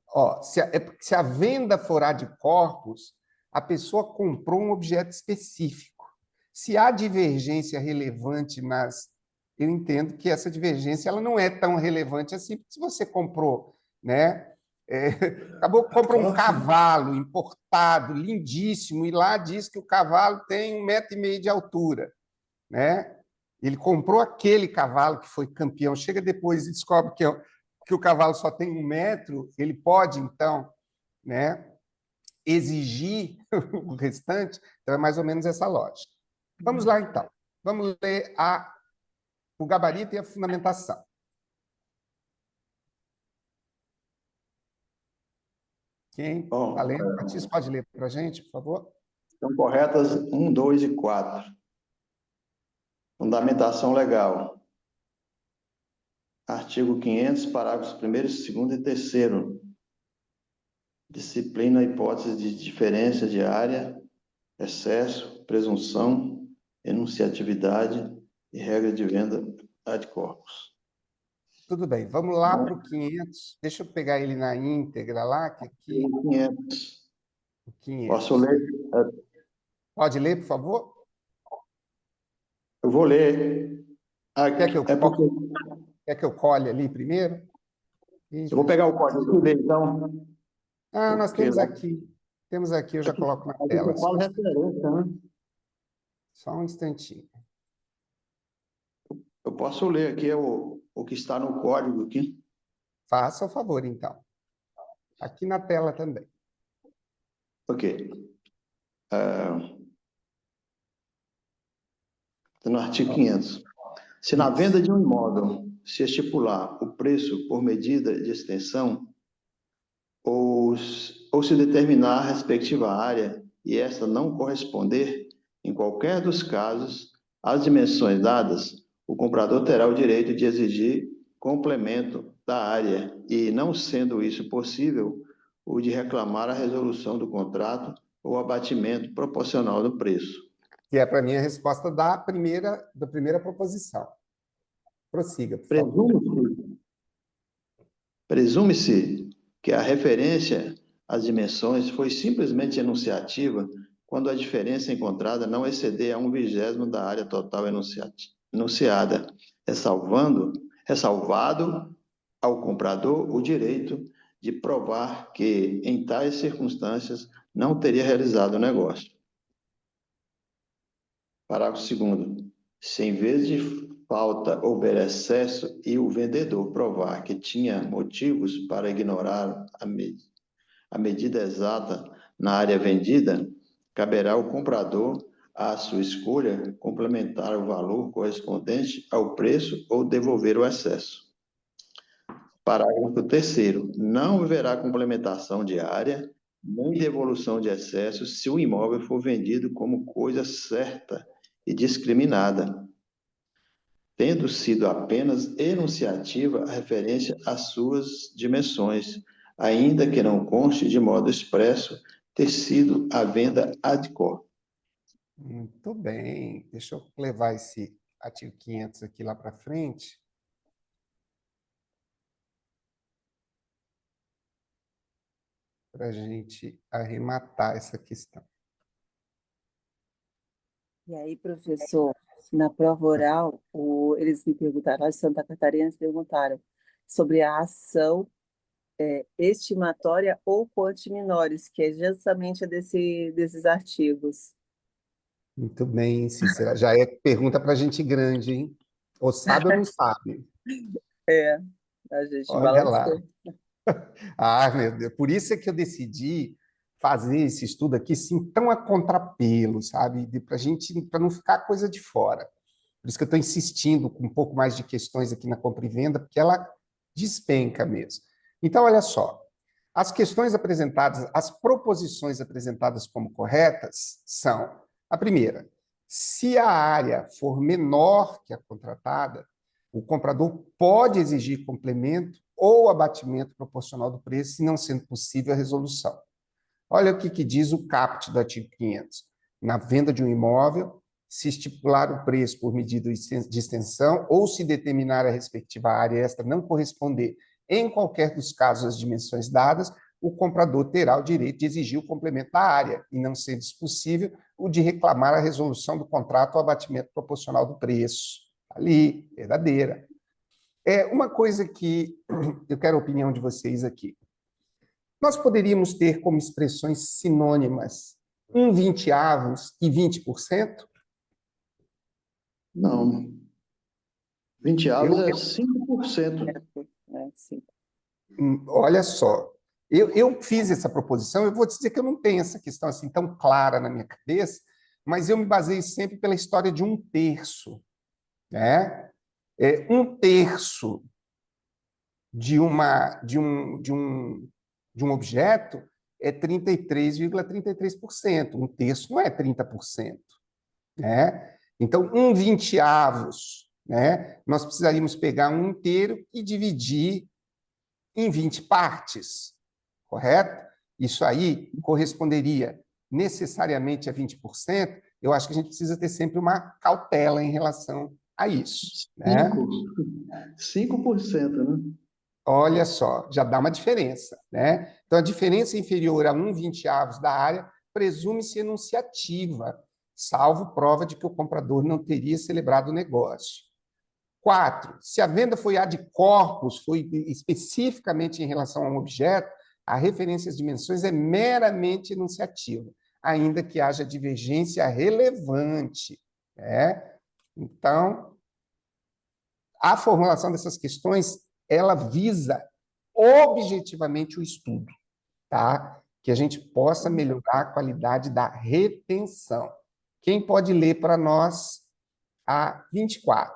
Ó, se a venda for ad corpus, a pessoa comprou um objeto específico. Se há divergência relevante eu entendo que essa divergência ela não é tão relevante assim, porque se você comprou, né? Comprou um cavalo importado, lindíssimo, e lá diz que o cavalo tem 1,5 metro de altura, né? Ele comprou aquele cavalo que foi campeão, chega depois e descobre que o cavalo só tem 1 metro, ele pode, então, né, exigir o restante. Então, é mais ou menos essa lógica. Vamos lá, então. Vamos ler o gabarito e a fundamentação. Quem está lendo? Matias, pode ler para a gente, por favor? Estão corretas 1, 2 e 4. Fundamentação legal. Artigo 500, parágrafos 1º, 2º e 3º. Disciplina a hipótese de diferença de área, excesso, presunção, enunciatividade e regra de venda ad corpus. Tudo bem, vamos lá para o 500. Deixa eu pegar ele na íntegra lá, que aqui... 500. O 500. Posso ler? Pode ler, por favor? Eu vou ler. Quer que eu, É porque quer que eu colhe ali primeiro? eu vou pegar o código aqui, então. Nós Porque temos aqui. Temos aqui, eu já coloco na tela. eu falo referência, né? Só um instantinho. Eu posso ler aqui o que está no código aqui. Faça o favor, então. Aqui na tela também. Ok. No artigo 500. Se na Isso. venda de um imóvel se estipular o preço por medida de extensão, ou se determinar a respectiva área e esta não corresponder, em qualquer dos casos, às dimensões dadas, o comprador terá o direito de exigir complemento da área e, não sendo isso possível, o de reclamar a resolução do contrato ou abatimento proporcional do preço. Que é para mim a resposta da primeira proposição. Prossiga, por favor. Presume-se que a referência às dimensões foi simplesmente enunciativa quando a diferença encontrada não exceder a 1/20 da área total enunciada, ressalvado ao comprador o direito de provar que, em tais circunstâncias, não teria realizado o negócio. Parágrafo 2º. Se em vez de falta houver excesso e o vendedor provar que tinha motivos para ignorar a medida exata na área vendida, caberá ao comprador, à sua escolha, complementar o valor correspondente ao preço ou devolver o excesso. Parágrafo 3º. Não haverá complementação de área nem devolução de excesso se o imóvel for vendido como coisa certa e discriminada, tendo sido apenas enunciativa a referência às suas dimensões, ainda que não conste de modo expresso ter sido a venda ad quo. Muito bem. Deixa eu levar esse artigo 500 aqui lá para frente. Para a gente arrematar essa questão. E aí, professor, na prova oral, eles me perguntaram, lá de Santa Catarina, eles perguntaram sobre a ação estimatória ou quanti minores, que é justamente desses artigos. Muito bem, Cícera. Já é pergunta para gente grande, hein? Ou sabe ou não sabe? A gente Olha lá. balançou. Meu Deus. Por isso é que eu decidi fazer esse estudo aqui, sim, tão a contrapelo, sabe? Para não ficar coisa de fora. Por isso que eu estou insistindo com um pouco mais de questões aqui na compra e venda, porque ela despenca mesmo. Então, olha só. As questões apresentadas, as proposições apresentadas como corretas são: a primeira, se a área for menor que a contratada, o comprador pode exigir complemento ou abatimento proporcional do preço, se não sendo possível a resolução. Olha o que diz o caput do artigo 500. Na venda de um imóvel, se estipular o preço por medida de extensão ou se determinar a respectiva área esta não corresponder em qualquer dos casos às dimensões dadas, o comprador terá o direito de exigir o complemento da área, e não sendo isso possível, o de reclamar a resolução do contrato ou abatimento proporcional do preço. Ali, verdadeira. Uma coisa que eu quero a opinião de vocês aqui. Nós poderíamos ter como expressões sinônimas 1/20 e 20%? Não. 20 avos é 5%. Sim. Olha só, eu fiz essa proposição, eu vou te dizer que eu não tenho essa questão assim tão clara na minha cabeça, mas eu me baseio sempre pela história de 1/3, né? 1/3 de um objeto é 33,33%. 1/3 não é 30%, né? Então, 1/20, né? Nós precisaríamos pegar um inteiro e dividir em 20 partes, correto? Isso aí corresponderia necessariamente a 20%. Eu acho que a gente precisa ter sempre uma cautela em relação a isso, né? 5%, né? Olha só, já dá uma diferença, né? Então, a diferença inferior a 1/20 da área presume-se enunciativa, salvo prova de que o comprador não teria celebrado o negócio. 4, se a venda foi ad corpus, foi especificamente em relação a um objeto, a referência às dimensões é meramente enunciativa, ainda que haja divergência relevante, né? Então, a formulação dessas questões, ela visa objetivamente o estudo, tá? Que a gente possa melhorar a qualidade da retenção. Quem pode ler para nós a 24?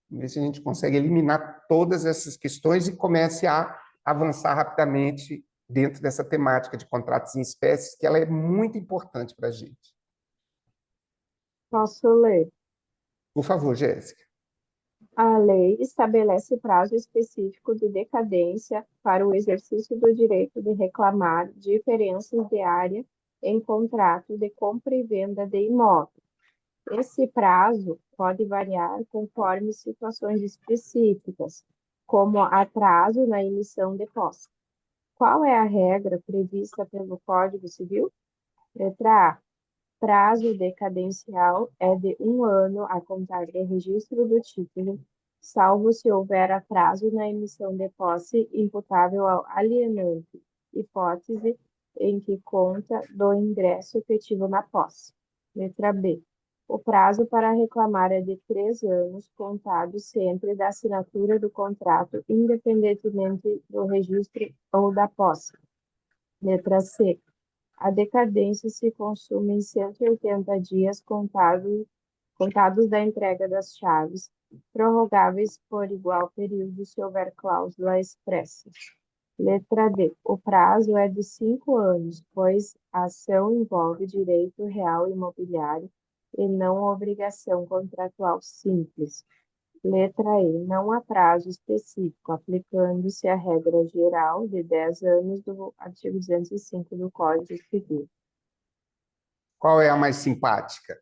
Vamos ver se a gente consegue eliminar todas essas questões e comece a avançar rapidamente dentro dessa temática de contratos em espécies, que ela é muito importante para a gente. Posso ler? Por favor, Jéssica. A lei estabelece prazo específico de decadência para o exercício do direito de reclamar diferenças de área em contrato de compra e venda de imóvel. Esse prazo pode variar conforme situações específicas, como atraso na emissão de posse. Qual é a regra prevista pelo Código Civil? Letra A. Prazo decadencial é de 1 ano a contar do registro do título, salvo se houver atraso na emissão de posse imputável ao alienante, hipótese em que conta do ingresso efetivo na posse. Letra B. O prazo para reclamar é de 3 anos, contado sempre da assinatura do contrato, independentemente do registro ou da posse. Letra C. A decadência se consome em 180 dias contados da entrega das chaves, prorrogáveis por igual período se houver cláusula expressa. Letra D. O prazo é de 5 anos, pois a ação envolve direito real imobiliário e não obrigação contratual simples. Letra E. Não há prazo específico, aplicando-se a regra geral de 10 anos do artigo 205 do Código Civil. Qual é a mais simpática?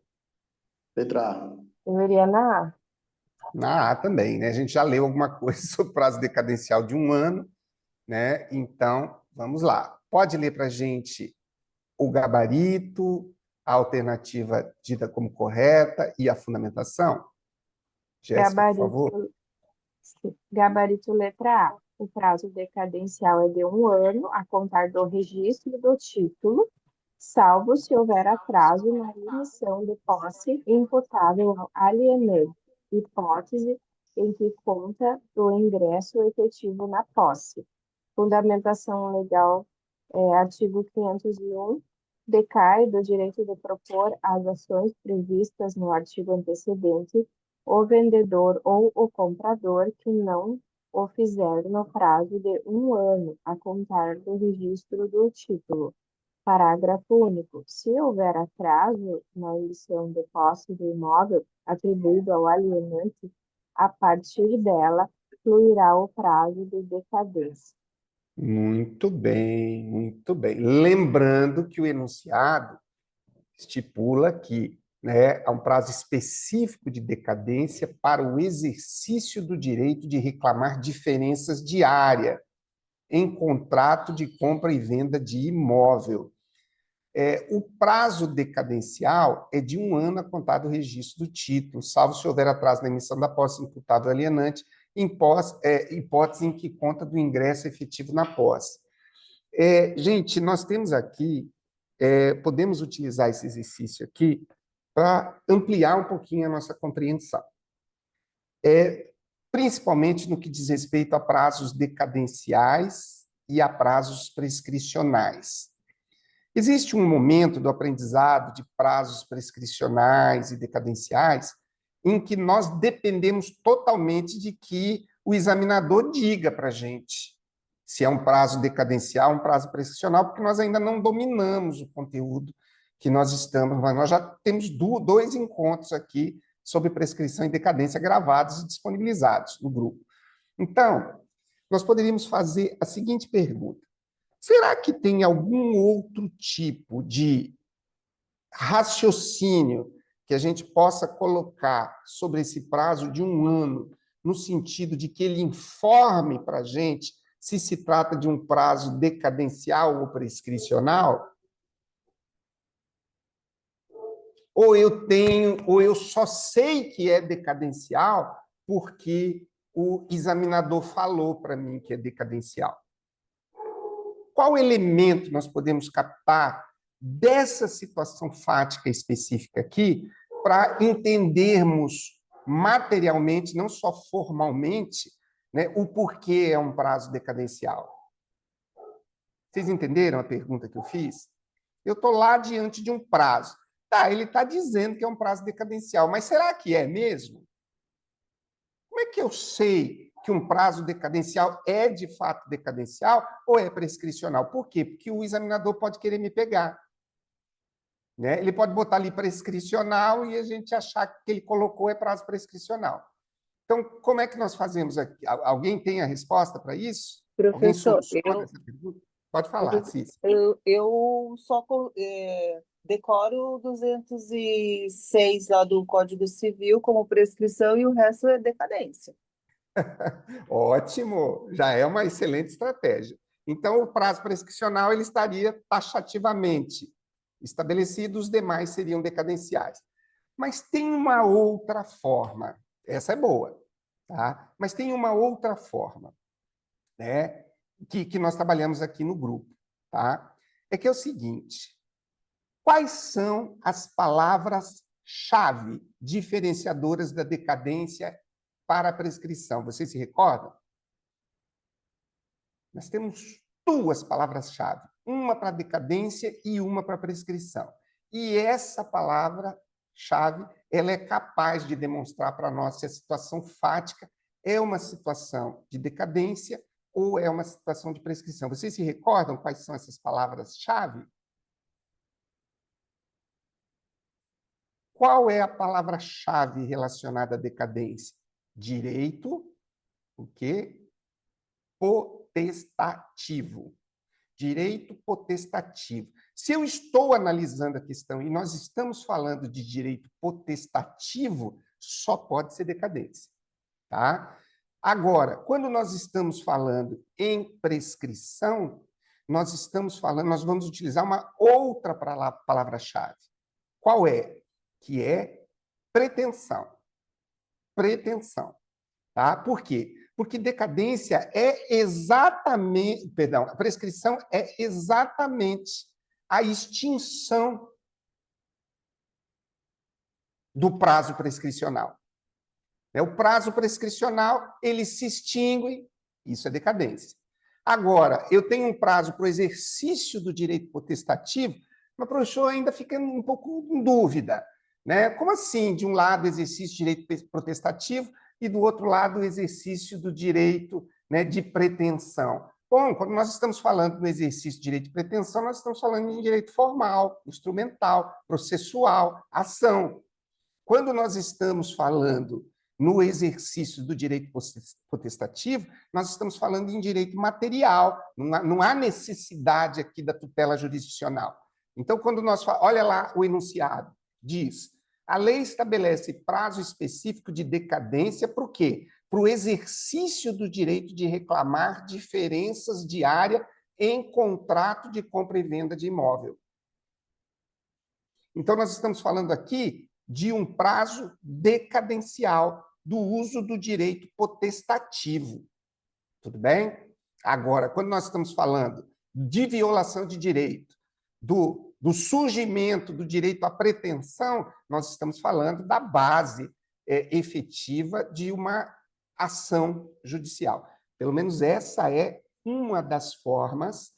Letra A. Eu iria na A. Na A também, né? A gente já leu alguma coisa sobre prazo decadencial de 1 ano, né? Então, vamos lá. Pode ler para a gente o gabarito, a alternativa dita como correta e a fundamentação? Jéssica, por favor. Gabarito letra A. O prazo decadencial é de 1 ano a contar do registro do título, salvo se houver atraso na emissão de posse imputável ao alienante, hipótese em que conta do ingresso efetivo na posse. Fundamentação legal, artigo 501, decai do direito de propor as ações previstas no artigo antecedente o vendedor ou o comprador que não o fizer no prazo de 1 ano a contar do registro do título. Parágrafo único. Se houver atraso na emissão de posse do imóvel atribuído ao alienante, a partir dela fluirá o prazo de decadência. Muito bem, muito bem. Lembrando que o enunciado estipula que, né, há um prazo específico de decadência para o exercício do direito de reclamar diferenças de área em contrato de compra e venda de imóvel. O prazo decadencial é de 1 ano a contar do registro do título, salvo se houver atraso na emissão da posse imputável alienante, hipótese em que conta do ingresso efetivo na posse. Gente, nós temos aqui, podemos utilizar esse exercício aqui para ampliar um pouquinho a nossa compreensão. Principalmente no que diz respeito a prazos decadenciais e a prazos prescricionais. Existe um momento do aprendizado de prazos prescricionais e decadenciais em que nós dependemos totalmente de que o examinador diga para a gente se é um prazo decadencial, um prazo prescricional, porque nós ainda não dominamos o conteúdo que nós estamos, mas nós já temos 2 encontros aqui sobre prescrição e decadência gravados e disponibilizados no grupo. Então, nós poderíamos fazer a seguinte pergunta: será que tem algum outro tipo de raciocínio que a gente possa colocar sobre esse prazo de 1 ano, no sentido de que ele informe para a gente se se trata de um prazo decadencial ou prescricional? Ou eu só sei que é decadencial porque o examinador falou para mim que é decadencial? Qual elemento nós podemos captar dessa situação fática específica aqui para entendermos materialmente, não só formalmente, né, o porquê é um prazo decadencial? Vocês entenderam a pergunta que eu fiz? Eu estou lá diante de um prazo. Tá, ele está dizendo que é um prazo decadencial, mas será que é mesmo? Como é que eu sei que um prazo decadencial é de fato decadencial ou é prescricional? Por quê? Porque o examinador pode querer me pegar, né? Ele pode botar ali prescricional e a gente achar que ele colocou é prazo prescricional. Então, como é que nós fazemos aqui? Alguém tem a resposta para isso? Alguém Professor, soluciona essa pergunta? Pode falar, Cícero. eu só decoro o 206 lá do Código Civil como prescrição e o resto é decadência. Ótimo, já é uma excelente estratégia. Então, o prazo prescricional ele estaria taxativamente estabelecido, os demais seriam decadenciais. Mas tem uma outra forma, essa é boa, tá? Mas tem uma outra forma, né, que nós trabalhamos aqui no grupo, tá? É que é o seguinte: quais são as palavras-chave diferenciadoras da decadência para a prescrição? Vocês se recordam? Nós temos duas palavras-chave, uma para decadência e uma para prescrição. E essa palavra-chave, ela é capaz de demonstrar para nós se a situação fática é uma situação de decadência ou é uma situação de prescrição. Vocês se recordam quais são essas palavras-chave? Qual é a palavra-chave relacionada à decadência? Direito, o quê? Potestativo. Direito potestativo. Se eu estou analisando a questão e nós estamos falando de direito potestativo, só pode ser decadência, tá? Agora, quando nós estamos falando em prescrição, nós vamos utilizar uma outra palavra-chave. Qual é? Que é pretensão. Pretensão. Tá? Por quê? Porque decadência é exatamente, perdão, a prescrição é exatamente a extinção do prazo prescricional. O prazo prescricional, ele se extingue, isso é decadência. Agora, eu tenho um prazo para o exercício do direito potestativo, mas o professor ainda fica um pouco em dúvida, né? Como assim, de um lado, exercício de direito potestativo e do outro lado, o exercício do direito, né, de pretensão? Bom, quando nós estamos falando no exercício de direito de pretensão, nós estamos falando de direito formal, instrumental, processual, ação. Quando nós estamos falando no exercício do direito potestativo, nós estamos falando em direito material, não há necessidade aqui da tutela jurisdicional. Então, quando olha lá o enunciado, diz: a lei estabelece prazo específico de decadência para o quê? Para o exercício do direito de reclamar diferenças de área em contrato de compra e venda de imóvel. Então, nós estamos falando aqui de um prazo decadencial do uso do direito potestativo. Tudo bem? Agora, quando nós estamos falando de violação de direito, do surgimento do direito à pretensão, nós estamos falando da base efetiva de uma ação judicial. Pelo menos essa é uma das formas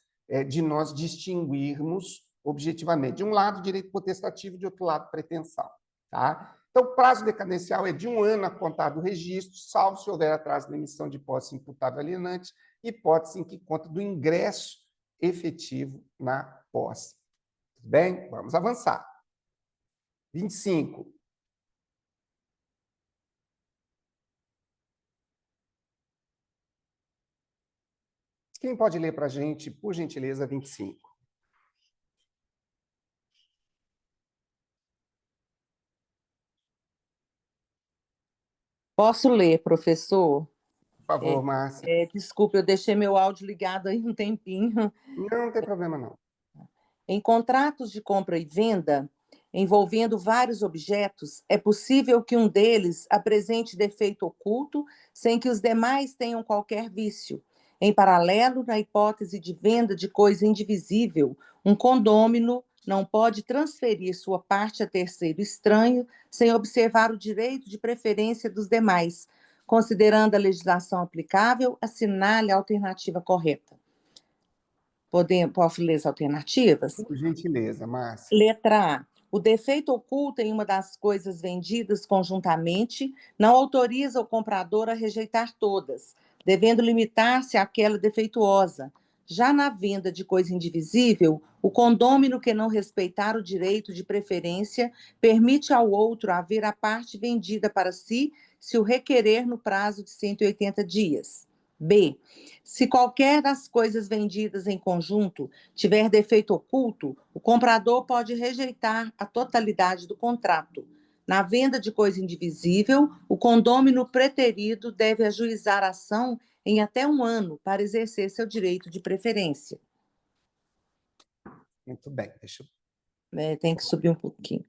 de nós distinguirmos objetivamente. De um lado, direito potestativo, de outro lado, pretensão. Tá? Então, o prazo decadencial é de 1 ano a contar do registro, salvo se houver atraso na emissão de posse imputável alienante, hipótese em que conta do ingresso efetivo na posse. Tudo bem? Vamos avançar. 25. Quem pode ler para a gente, por gentileza, 25? Posso ler, professor? Por favor, Márcia. Desculpe, eu deixei meu áudio ligado aí um tempinho. Não tem problema, não. Em contratos de compra e venda, envolvendo vários objetos, é possível que um deles apresente defeito oculto sem que os demais tenham qualquer vício. Em paralelo, na hipótese de venda de coisa indivisível, um condômino não pode transferir sua parte a terceiro estranho sem observar o direito de preferência dos demais. Considerando a legislação aplicável, assinale a alternativa correta. Posso ler as alternativas? Por gentileza, Márcia. Letra A. O defeito oculto em uma das coisas vendidas conjuntamente não autoriza o comprador a rejeitar todas, devendo limitar-se àquela defeituosa. Já na venda de coisa indivisível, o condômino que não respeitar o direito de preferência permite ao outro haver a parte vendida para si, se o requerer no prazo de 180 dias. B. Se qualquer das coisas vendidas em conjunto tiver defeito oculto, o comprador pode rejeitar a totalidade do contrato. Na venda de coisa indivisível, o condômino preterido deve ajuizar a ação em até 1 ano para exercer seu direito de preferência. Muito bem, deixa eu... Tem que subir um pouquinho.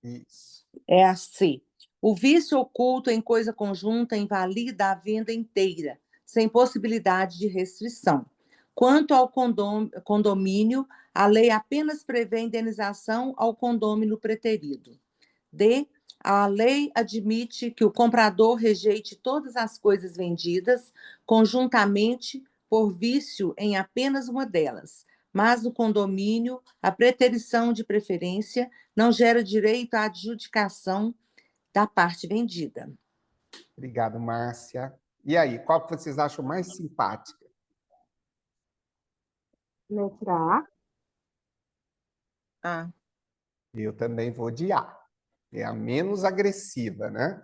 Isso. É a C. O vício oculto em coisa conjunta invalida a venda inteira, sem possibilidade de restrição. Quanto ao condomínio, a lei apenas prevê indenização ao condômino preterido. D. A lei admite que o comprador rejeite todas as coisas vendidas conjuntamente por vício em apenas uma delas, mas no condomínio, a preterição de preferência não gera direito à adjudicação da parte vendida. Obrigado, Márcia. E aí, qual que vocês acham mais simpática? Letra A. Ah, Eu também vou de A. É a menos agressiva, né?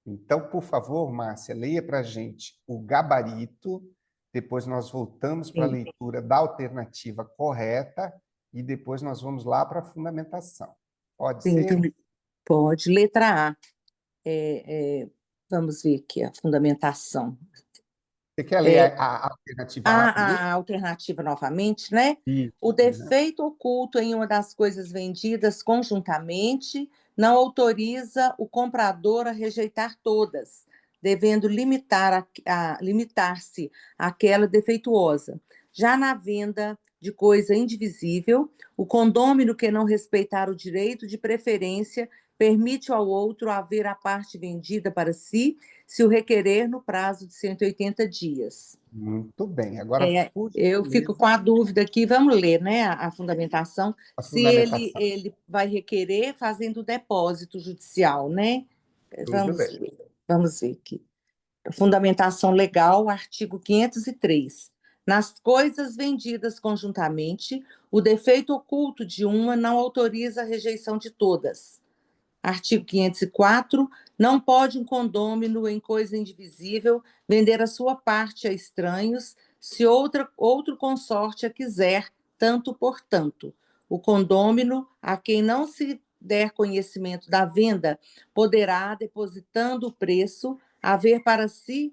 Então, por favor, Márcia, leia para a gente o gabarito, depois nós voltamos para a sim. leitura da alternativa correta e depois nós vamos lá para a fundamentação. Pode Sim, ser? então, pode. Letra A. Vamos ver aqui a fundamentação. Você quer ler a alternativa A primeiro? A alternativa novamente, né? Isso, O né? defeito oculto em uma das coisas vendidas conjuntamente não autoriza o comprador a rejeitar todas, devendo limitar-se àquela defeituosa. Já na venda de coisa indivisível, o condômino que não respeitar o direito de preferência permite ao outro haver a parte vendida para si, se o requerer no prazo de 180 dias. Muito bem. Agora, por Eu fico com a dúvida aqui, vamos ler, né, a fundamentação, a se fundamentação. ele vai requerer fazendo o depósito judicial, né? Tudo bem. Vamos ver aqui. Fundamentação legal, artigo 503. Nas coisas vendidas conjuntamente, o defeito oculto de uma não autoriza a rejeição de todas. Artigo 504. Não pode um condômino em coisa indivisível vender a sua parte a estranhos, se outro consorte a quiser, tanto por tanto. O condômino, a quem não se der conhecimento da venda, poderá, depositando o preço, haver para si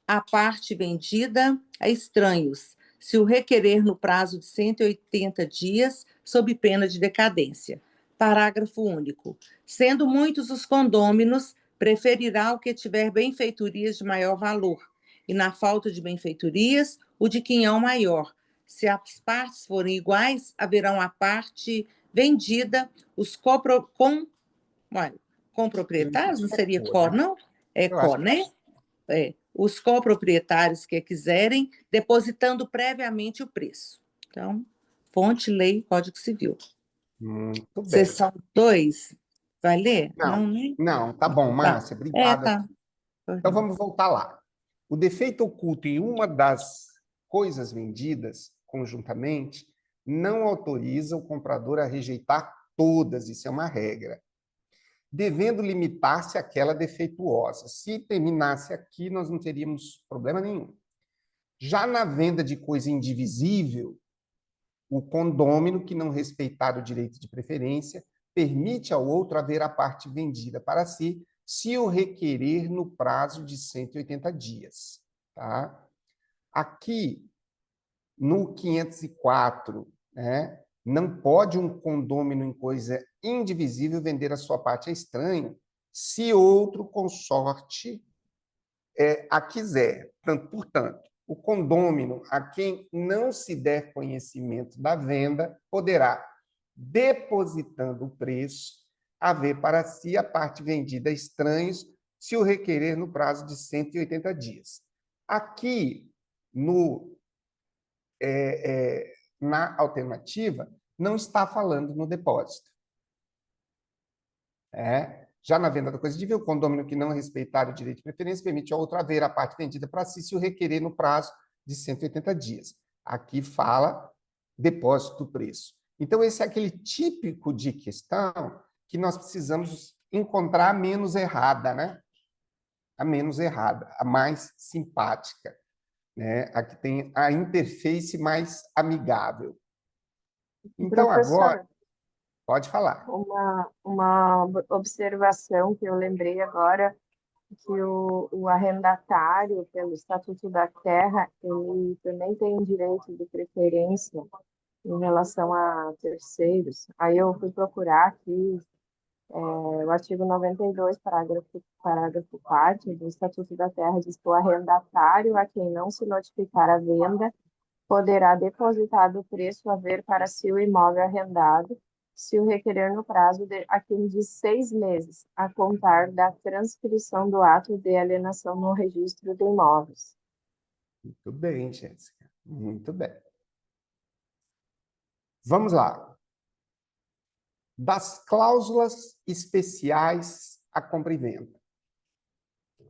a parte vendida a estranhos, se o requerer no prazo de 180 dias, sob pena de decadência. Parágrafo único. Sendo muitos os condôminos, preferirá o que tiver benfeitorias de maior valor, e na falta de benfeitorias, o de quinhão maior. Se as partes forem iguais, haverão a parte vendida, os comproprietários, não seria có, não? É có, né? Os coproprietários que quiserem, depositando previamente o preço. Então, fonte, lei, Código Civil. Muito bem. Seção 2, vai ler? Não, né? não, tá bom, Márcia, obrigado. Tá. Então, vamos voltar lá. O defeito oculto em uma das coisas vendidas conjuntamente não autoriza o comprador a rejeitar todas, isso é uma regra, devendo limitar-se àquela defeituosa. Se terminasse aqui, nós não teríamos problema nenhum. Já na venda de coisa indivisível, o condômino que não respeitar o direito de preferência permite ao outro haver a parte vendida para si, se o requerer no prazo de 180 dias. Tá? Aqui, no 504, né, Não pode um condômino em coisa indivisível vender a sua parte a estranho se outro consorte a quiser. Portanto, o condômino a quem não se der conhecimento da venda poderá, depositando o preço, haver para si a parte vendida a estranhos, se o requerer no prazo de 180 dias. Aqui, na alternativa, não está falando no depósito. Já na venda da coisa de o condômino que não respeitar o direito de preferência permite ao outro haver a parte vendida para si se o requerer no prazo de 180 dias. Aqui fala depósito do preço. Então, esse é aquele típico de questão que nós precisamos encontrar a menos errada, né? A menos errada, a mais simpática, né? A que tem a interface mais amigável. Então, agora, pode falar. Uma observação que eu lembrei agora, que o arrendatário, pelo Estatuto da Terra, ele também tem direito de preferência em relação a terceiros. Aí eu fui procurar aqui o artigo 92, parágrafo 4º do Estatuto da Terra, diz que o arrendatário, a quem não se notificar a venda, poderá depositar do preço haver para si o imóvel arrendado, se o requerer no prazo de 6 meses, a contar da transcrição do ato de alienação no registro de imóveis. Muito bem, Jéssica. Muito bem. Vamos lá. Das cláusulas especiais à compra e venda.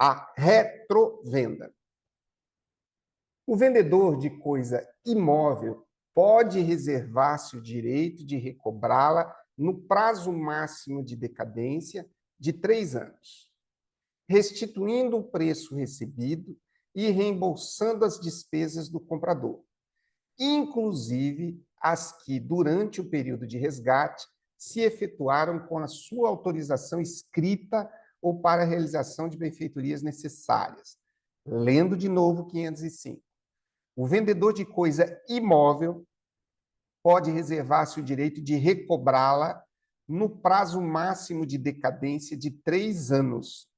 A retrovenda. O vendedor de coisa imóvel pode reservar-se o direito de recobrá-la no prazo máximo de decadência de 3 anos, restituindo o preço recebido e reembolsando as despesas do comprador, inclusive as que, durante o período de resgate, se efetuaram com a sua autorização escrita ou para a realização de benfeitorias necessárias. Lendo de novo 505. O vendedor de coisa imóvel pode reservar-se o direito de recobrá-la no prazo máximo de decadência de 3 anos,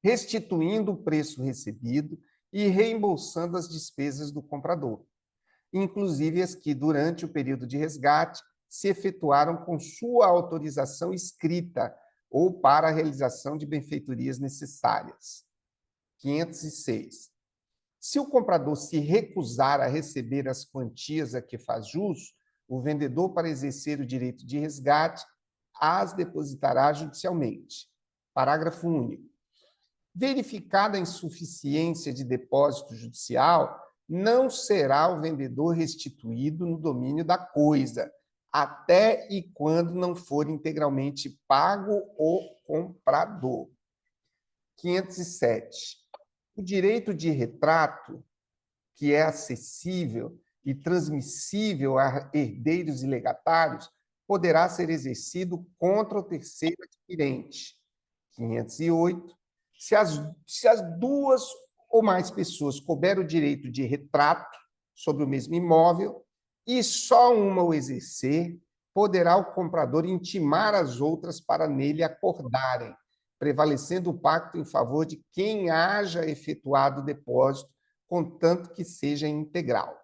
restituindo o preço recebido e reembolsando as despesas do comprador, inclusive as que, durante o período de resgate, se efetuaram com sua autorização escrita ou para a realização de benfeitorias necessárias. 506. Se o comprador se recusar a receber as quantias a que faz jus, o vendedor, para exercer o direito de resgate, as depositará judicialmente. Parágrafo único. Verificada a insuficiência de depósito judicial, não será o vendedor restituído no domínio da coisa, até e quando não for integralmente pago o comprador. 507. O direito de retrato, que é acessível e transmissível a herdeiros e legatários, poderá ser exercido contra o terceiro adquirente. 508. Se as duas ou mais pessoas couber o direito de retrato sobre o mesmo imóvel e só uma o exercer, poderá o comprador intimar as outras para nele acordarem, prevalecendo o pacto em favor de quem haja efetuado o depósito, contanto que seja integral.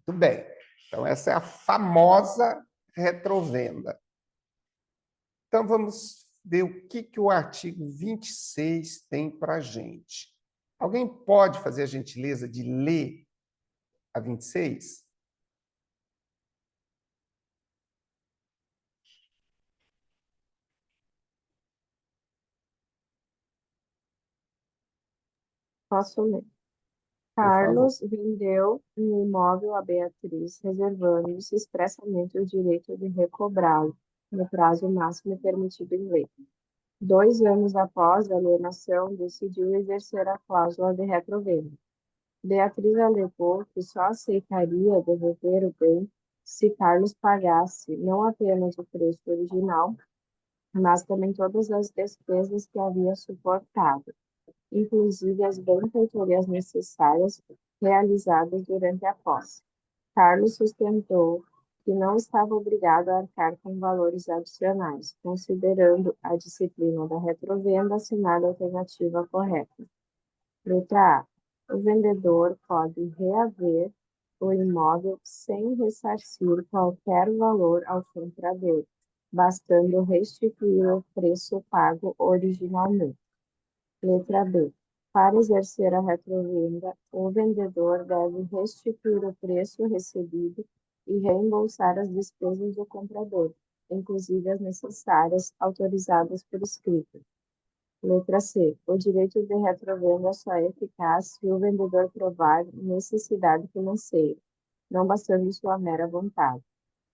Muito bem. Então, essa é a famosa retrovenda. Então, vamos ver o que o artigo 26 tem para a gente. Alguém pode fazer a gentileza de ler a 26? Posso ler. Carlos vendeu um imóvel a Beatriz, reservando-se expressamente o direito de recobrá-lo no prazo máximo permitido em lei. 2 anos após a alienação, decidiu exercer a cláusula de retrovenda. Beatriz alegou que só aceitaria devolver o bem se Carlos pagasse não apenas o preço original, mas também todas as despesas que havia suportado, inclusive as benfeitorias necessárias realizadas durante a posse. Carlos sustentou que não estava obrigado a arcar com valores adicionais, considerando a disciplina da retrovenda, assinale a alternativa correta. Letra A. O vendedor pode reaver o imóvel sem ressarcir qualquer valor ao comprador, bastando restituir o preço pago originalmente. Letra B. Para exercer a retrovenda, o vendedor deve restituir o preço recebido e reembolsar as despesas do comprador, inclusive as necessárias autorizadas por escrito. Letra C. O direito de retrovenda só é eficaz se o vendedor provar necessidade financeira, não bastando sua mera vontade.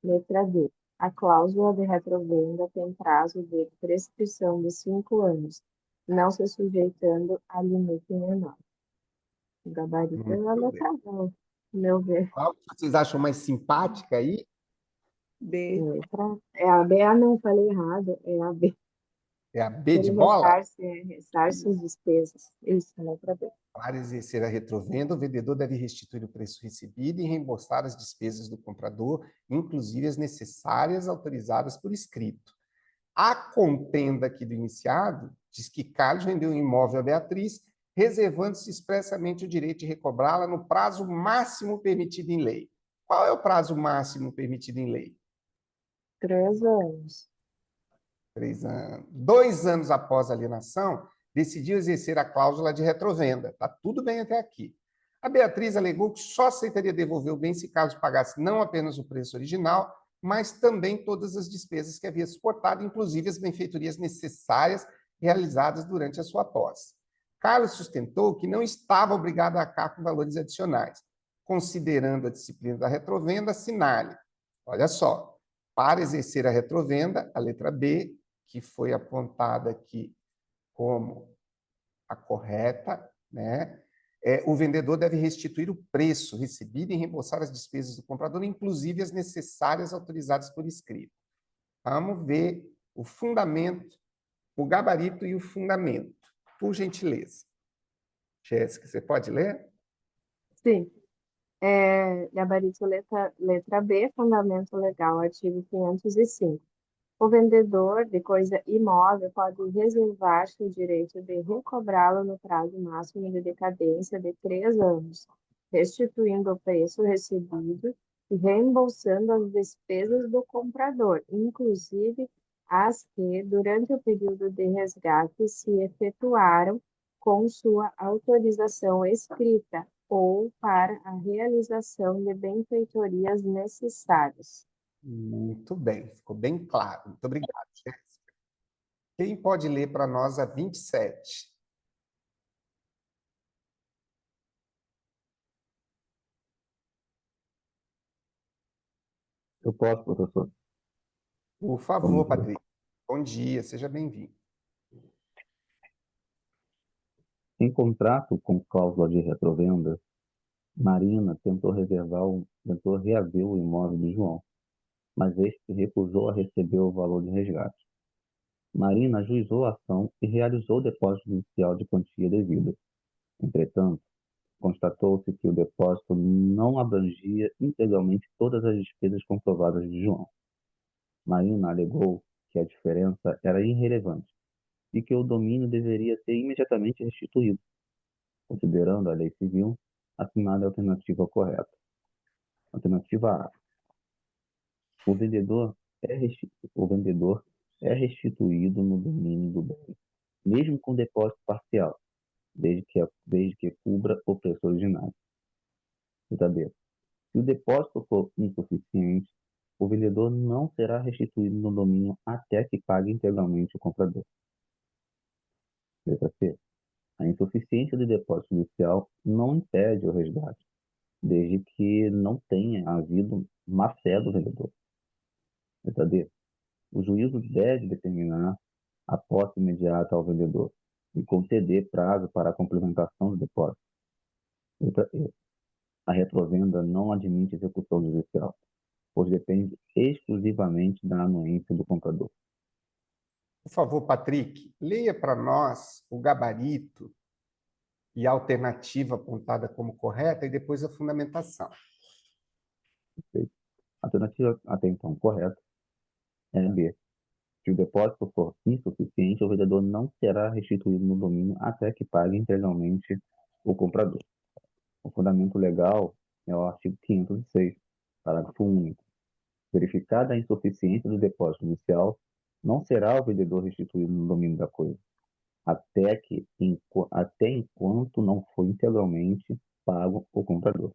Letra D. A cláusula de retrovenda tem prazo de prescrição de 5 anos, não se sujeitando a limite menor. O gabarito é a Muito bem. letra A, no meu ver. Qual que vocês acham mais simpática aí? B. É a B, não falei errado, é a B. É a B de Ele bola? ressarce as despesas. Isso, a letra B. Para exercer a retrovenda, o vendedor deve restituir o preço recebido e reembolsar as despesas do comprador, inclusive as necessárias autorizadas por escrito. A contenda aqui do iniciado diz que Carlos vendeu um imóvel a Beatriz, reservando-se expressamente o direito de recobrá-la no prazo máximo permitido em lei. Qual é o prazo máximo permitido em lei? 3 anos. 3 anos. 2 anos após a alienação, decidiu exercer a cláusula de retrovenda. Está tudo bem até aqui. A Beatriz alegou que só aceitaria devolver o bem se Carlos pagasse não apenas o preço original, mas também todas as despesas que havia suportado, inclusive as benfeitorias necessárias realizadas durante a sua posse. Carlos sustentou que não estava obrigado a arcar com valores adicionais. Considerando a disciplina da retrovenda, assinale. Olha só, para exercer a retrovenda, a letra B, que foi apontada aqui como a correta, né? O vendedor deve restituir o preço recebido e reembolsar as despesas do comprador, inclusive as necessárias autorizadas por escrito. Vamos ver o fundamento, o gabarito e o fundamento. Por gentileza. Jéssica, você pode ler? Sim. Gabarito letra B, fundamento legal, artigo 505. O vendedor de coisa imóvel pode reservar-se o direito de recobrá-lo no prazo máximo de decadência de 3 anos, restituindo o preço recebido e reembolsando as despesas do comprador, inclusive as que, durante o período de resgate, se efetuaram com sua autorização escrita ou para a realização de benfeitorias necessárias. Muito bem, ficou bem claro. Muito obrigado, Jéssica. Quem pode ler para nós a 27? Eu posso, professor. Por favor, Patrick. Bom dia, seja bem-vindo. Em contrato com cláusula de retrovenda, Marina tentou reaver o imóvel de João, mas este recusou a receber o valor de resgate. Marina ajuizou a ação e realizou o depósito inicial de quantia devida. Entretanto, constatou-se que o depósito não abrangia integralmente todas as despesas comprovadas de João. Marina alegou que a diferença era irrelevante e que o domínio deveria ser imediatamente restituído. Considerando a lei civil, assinale a alternativa correta. Alternativa A. O vendedor é restituído no domínio do bem, mesmo com depósito parcial, desde que cubra o preço originário. Letra B. Se o depósito for insuficiente, o vendedor não será restituído no domínio até que pague integralmente o comprador. Letra C. A insuficiência do depósito inicial não impede o resgate, desde que não tenha havido má-fé do vendedor. Letra D. O juízo deve determinar a posse imediata ao vendedor e conceder prazo para a complementação do depósito. Letra E. A retrovenda não admite execução judicial, pois depende exclusivamente da anuência do comprador. Por favor, Patrick, leia para nós o gabarito e a alternativa apontada como correta e depois a fundamentação. Perfeito. A alternativa até então correta é B. Se o depósito for insuficiente, o vendedor não será restituído no domínio até que pague integralmente o comprador. O fundamento legal é o artigo 506, parágrafo único. Verificada a insuficiência do depósito inicial, não será o vendedor restituído no domínio da coisa, até enquanto não for integralmente pago o comprador.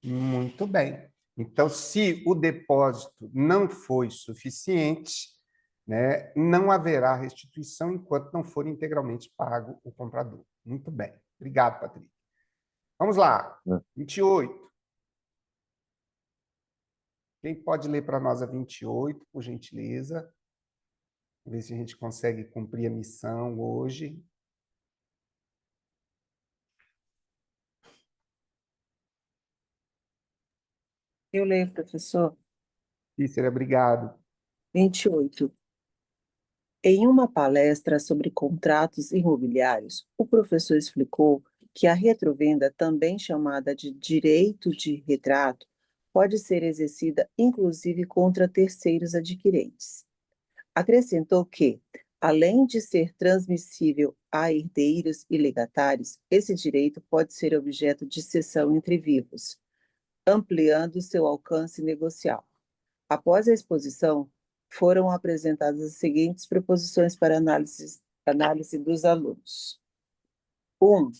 Muito bem. Então, se o depósito não foi suficiente, né, não haverá restituição enquanto não for integralmente pago o comprador. Muito bem. Obrigado, Patrícia. Vamos lá. 28. Quem pode ler para nós a 28, por gentileza? Ver se a gente consegue cumprir a missão hoje. Eu leio, professor. Cícera, obrigado. 28. Em uma palestra sobre contratos imobiliários, o professor explicou que a retrovenda, também chamada de direito de retrato, pode ser exercida inclusive contra terceiros adquirentes. Acrescentou que, além de ser transmissível a herdeiros e legatários, esse direito pode ser objeto de cessão entre vivos, ampliando seu alcance negocial. Após a exposição, foram apresentadas as seguintes proposições para análise dos alunos. 1.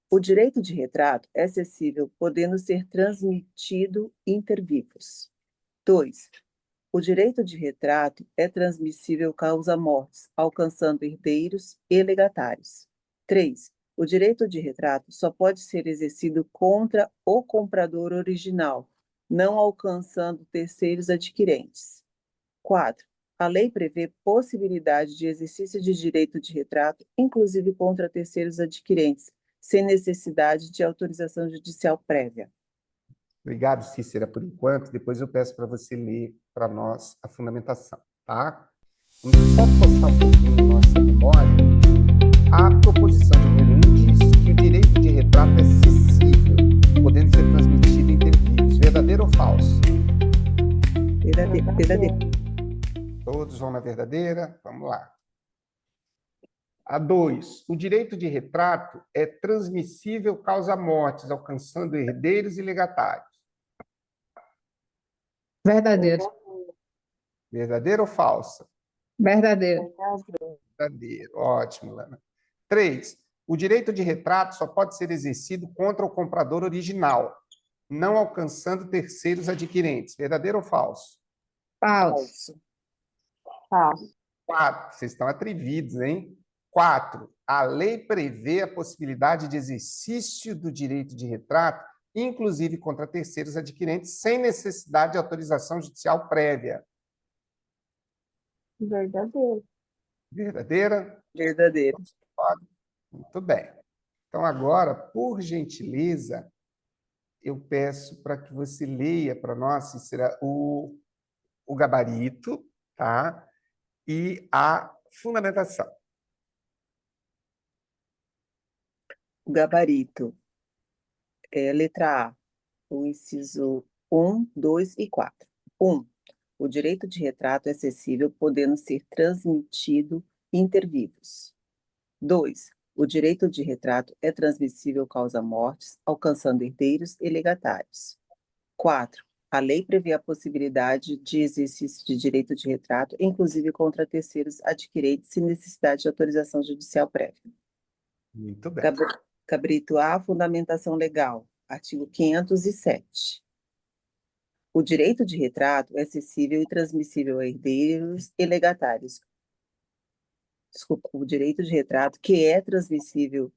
O direito de retrato é cessível, podendo ser transmitido inter vivos. 2. O direito de retrato é transmissível causa mortis, alcançando herdeiros e legatários. 3. O direito de retrato só pode ser exercido contra o comprador original, não alcançando terceiros adquirentes. 4. A lei prevê possibilidade de exercício de direito de retrato, inclusive contra terceiros adquirentes, sem necessidade de autorização judicial prévia. Obrigado, Cícera, por enquanto. Depois eu peço para você ler para nós a fundamentação, tá? Vamos só postar um pouquinho na nossa memória. A proposição de número 1 diz que o direito de retrato é cessível, podendo ser transmitido em vivos. Verdadeiro ou falso? Verdadeiro. Todos vão na verdadeira? Vamos lá. A 2. O direito de retrato é transmissível causa mortes, alcançando herdeiros e legatários. Verdadeiro. Verdadeiro ou falsa? Verdadeiro. Verdadeiro. Ótimo, Lana. 3. O direito de retrato só pode ser exercido contra o comprador original, não alcançando terceiros adquirentes. Verdadeiro ou falso? Falso. Falso. 4. Vocês estão atrevidos, hein? 4. A lei prevê a possibilidade de exercício do direito de retrato, inclusive contra terceiros adquirentes, sem necessidade de autorização judicial prévia. Verdadeiro. Verdadeira? Verdadeiro. Muito bem. Então, agora, por gentileza, eu peço para que você leia para nós, Cícera, o gabarito, tá? E a fundamentação. O gabarito é letra A, o inciso 1, 2 e 4. 1. O direito de retrato é cessível, podendo ser transmitido inter vivos. 2. O direito de retrato é transmissível causa mortis, alcançando herdeiros e legatários. 4. A lei prevê a possibilidade de exercício de direito de retrato, inclusive contra terceiros adquirentes, sem necessidade de autorização judicial prévia. Muito bem. Gabarito A, fundamentação legal. Artigo 507. O direito de retrato é cessível e transmissível a herdeiros e legatários. Desculpa, o direito de retrato que é acessível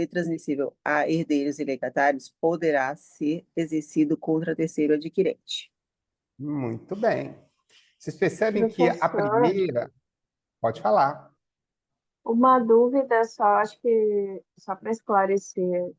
e transmissível a herdeiros e legatários poderá ser exercido contra terceiro adquirente. Muito bem. Vocês percebem que a Professora, primeira... Pode falar. uma dúvida só, acho que só para esclarecer.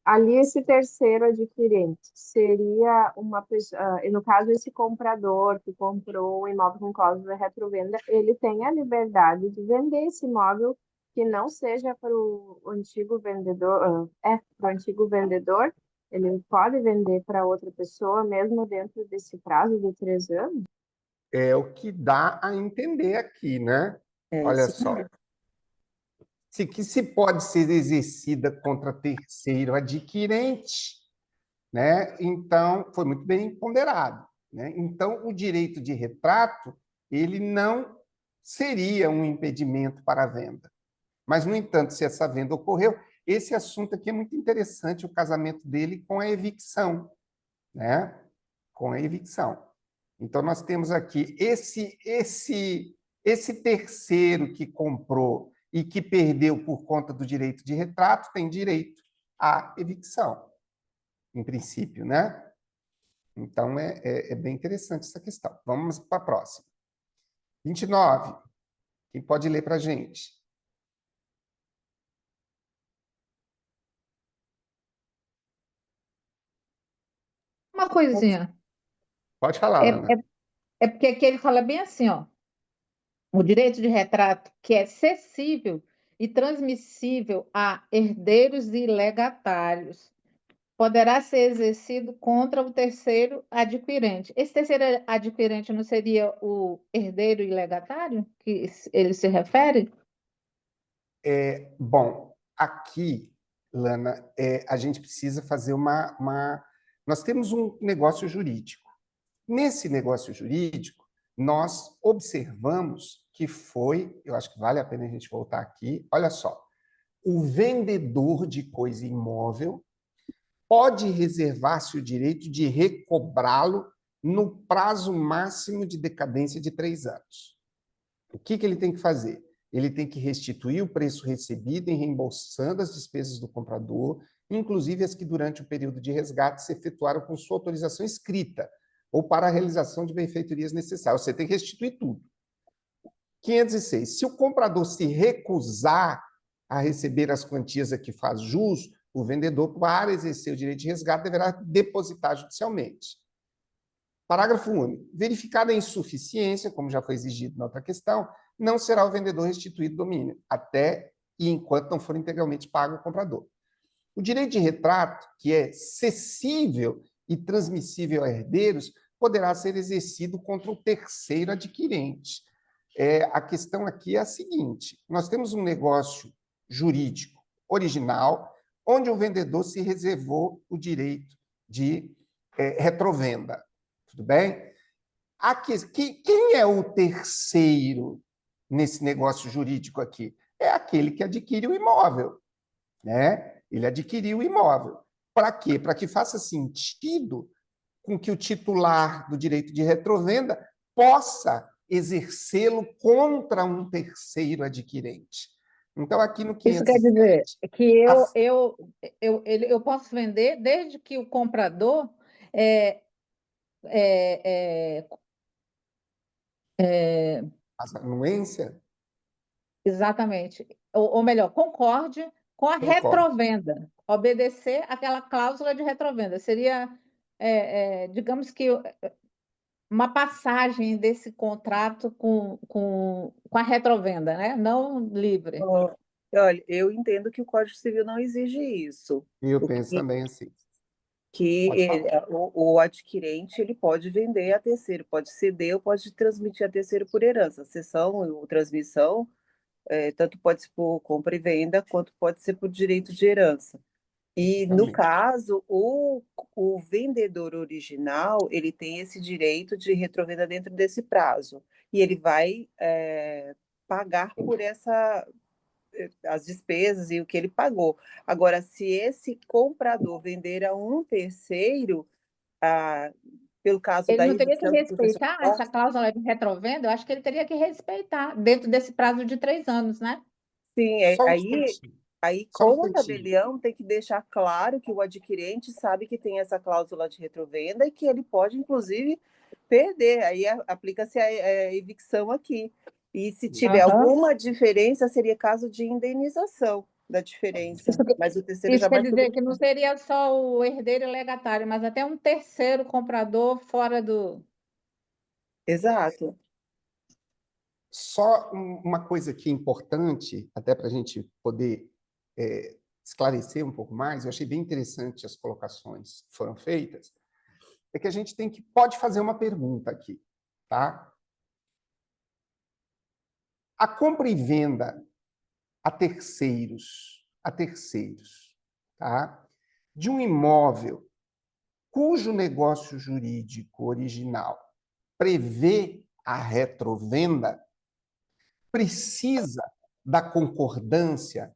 Ali esse terceiro adquirente seria uma pessoa, no caso esse comprador que comprou o imóvel com cláusula de retrovenda, ele tem a liberdade de vender esse imóvel que não seja para o antigo vendedor, para o antigo vendedor, Ele pode vender para outra pessoa mesmo dentro desse prazo de 3 anos? É o que dá a entender aqui, né? É Olha isso só. mesmo. Que se pode ser exercida contra terceiro adquirente, né? Então, foi muito bem ponderado, né? Então, o direito de retrato, ele não seria um impedimento para a venda. Mas, no entanto, se essa venda ocorreu, esse assunto aqui é muito interessante, o casamento dele com a evicção, né? Com a evicção. Então, nós temos aqui esse terceiro que comprou e que perdeu por conta do direito de retrato tem direito à evicção, em princípio, né? Então, é bem interessante essa questão. Vamos para a próxima. 29. Quem pode ler para a gente? Uma coisinha. Pode falar, É, Ana. é, é porque aqui ele fala bem assim, ó. O direito de retrato que é cessível e transmissível a herdeiros e legatários poderá ser exercido contra o terceiro adquirente. Esse terceiro adquirente não seria o herdeiro e legatário que ele se refere? Bom, aqui, Lana, a gente precisa fazer Nós temos um negócio jurídico. Nesse negócio jurídico, nós observamos que foi, eu acho que vale a pena a gente voltar aqui, olha só, o vendedor de coisa imóvel pode reservar-se o direito de recobrá-lo no prazo máximo de decadência de 3 anos. O que ele tem que fazer? Ele tem que restituir o preço recebido em reembolsando as despesas do comprador, inclusive as que durante o período de resgate se efetuaram com sua autorização escrita ou para a realização de benfeitorias necessárias. Você tem que restituir tudo. 506. Se o comprador se recusar a receber as quantias a que faz jus, o vendedor, para exercer o direito de resgate, deverá depositar judicialmente. Parágrafo único. Verificada a insuficiência, como já foi exigido na outra questão, não será o vendedor restituído o domínio, até e enquanto não for integralmente pago ao comprador. O direito de retrato, que é cessível e transmissível a herdeiros, poderá ser exercido contra o terceiro adquirente. A questão aqui é a seguinte: nós temos um negócio jurídico original, onde o vendedor se reservou o direito de retrovenda. Tudo bem? Quem é o terceiro nesse negócio jurídico aqui? É aquele que adquire o imóvel, né? Ele adquiriu o imóvel. Para quê? Para que faça sentido com que o titular do direito de retrovenda possa exercê-lo contra um terceiro adquirente. Então, aqui no Isso quer 507, dizer que as- eu posso vender desde que o comprador é, é, é, é, a anuência, exatamente, ou melhor, concorde com a concordo. retrovenda, obedecer aquela cláusula de retrovenda. Seria, digamos que uma passagem desse contrato com a retrovenda, né? Não livre. Ó, olha, eu entendo que o Código Civil não exige isso. Eu O penso que, também assim. que Pode falar. o adquirente ele pode vender a terceiro, pode ceder ou pode transmitir a terceiro por herança. Cessão ou transmissão, tanto pode ser por compra e venda, quanto pode ser por direito de herança. E, no Exatamente. caso, o vendedor original, ele tem esse direito de retrovenda dentro desse prazo. E ele vai pagar por as despesas e o que ele pagou. Agora, se esse comprador vender a um terceiro, ah, pelo caso Ele da não teria que evicção que o professor respeitar falou, essa cláusula de retrovenda? Eu acho que ele teria que respeitar dentro desse prazo de 3 anos, né? sim, Só um aí, instantinho. aí Só um com a instantinho. tabelião tem que deixar claro que o adquirente sabe que tem essa cláusula de retrovenda e que ele pode, inclusive, perder. Aí aplica-se a evicção aqui. E se tiver Aham. alguma diferença, seria caso de indenização da diferença. Isso, Mas o terceiro isso quer jamais dizer poderia. que não seria só o herdeiro legatário, mas até um terceiro comprador fora do. Exato. Só uma coisa aqui importante, até para a gente poder esclarecer um pouco mais, eu achei bem interessante as colocações que foram feitas, é que a gente pode fazer uma pergunta aqui, tá? A compra e venda a terceiros, tá? De um imóvel cujo negócio jurídico original prevê a retrovenda, precisa da concordância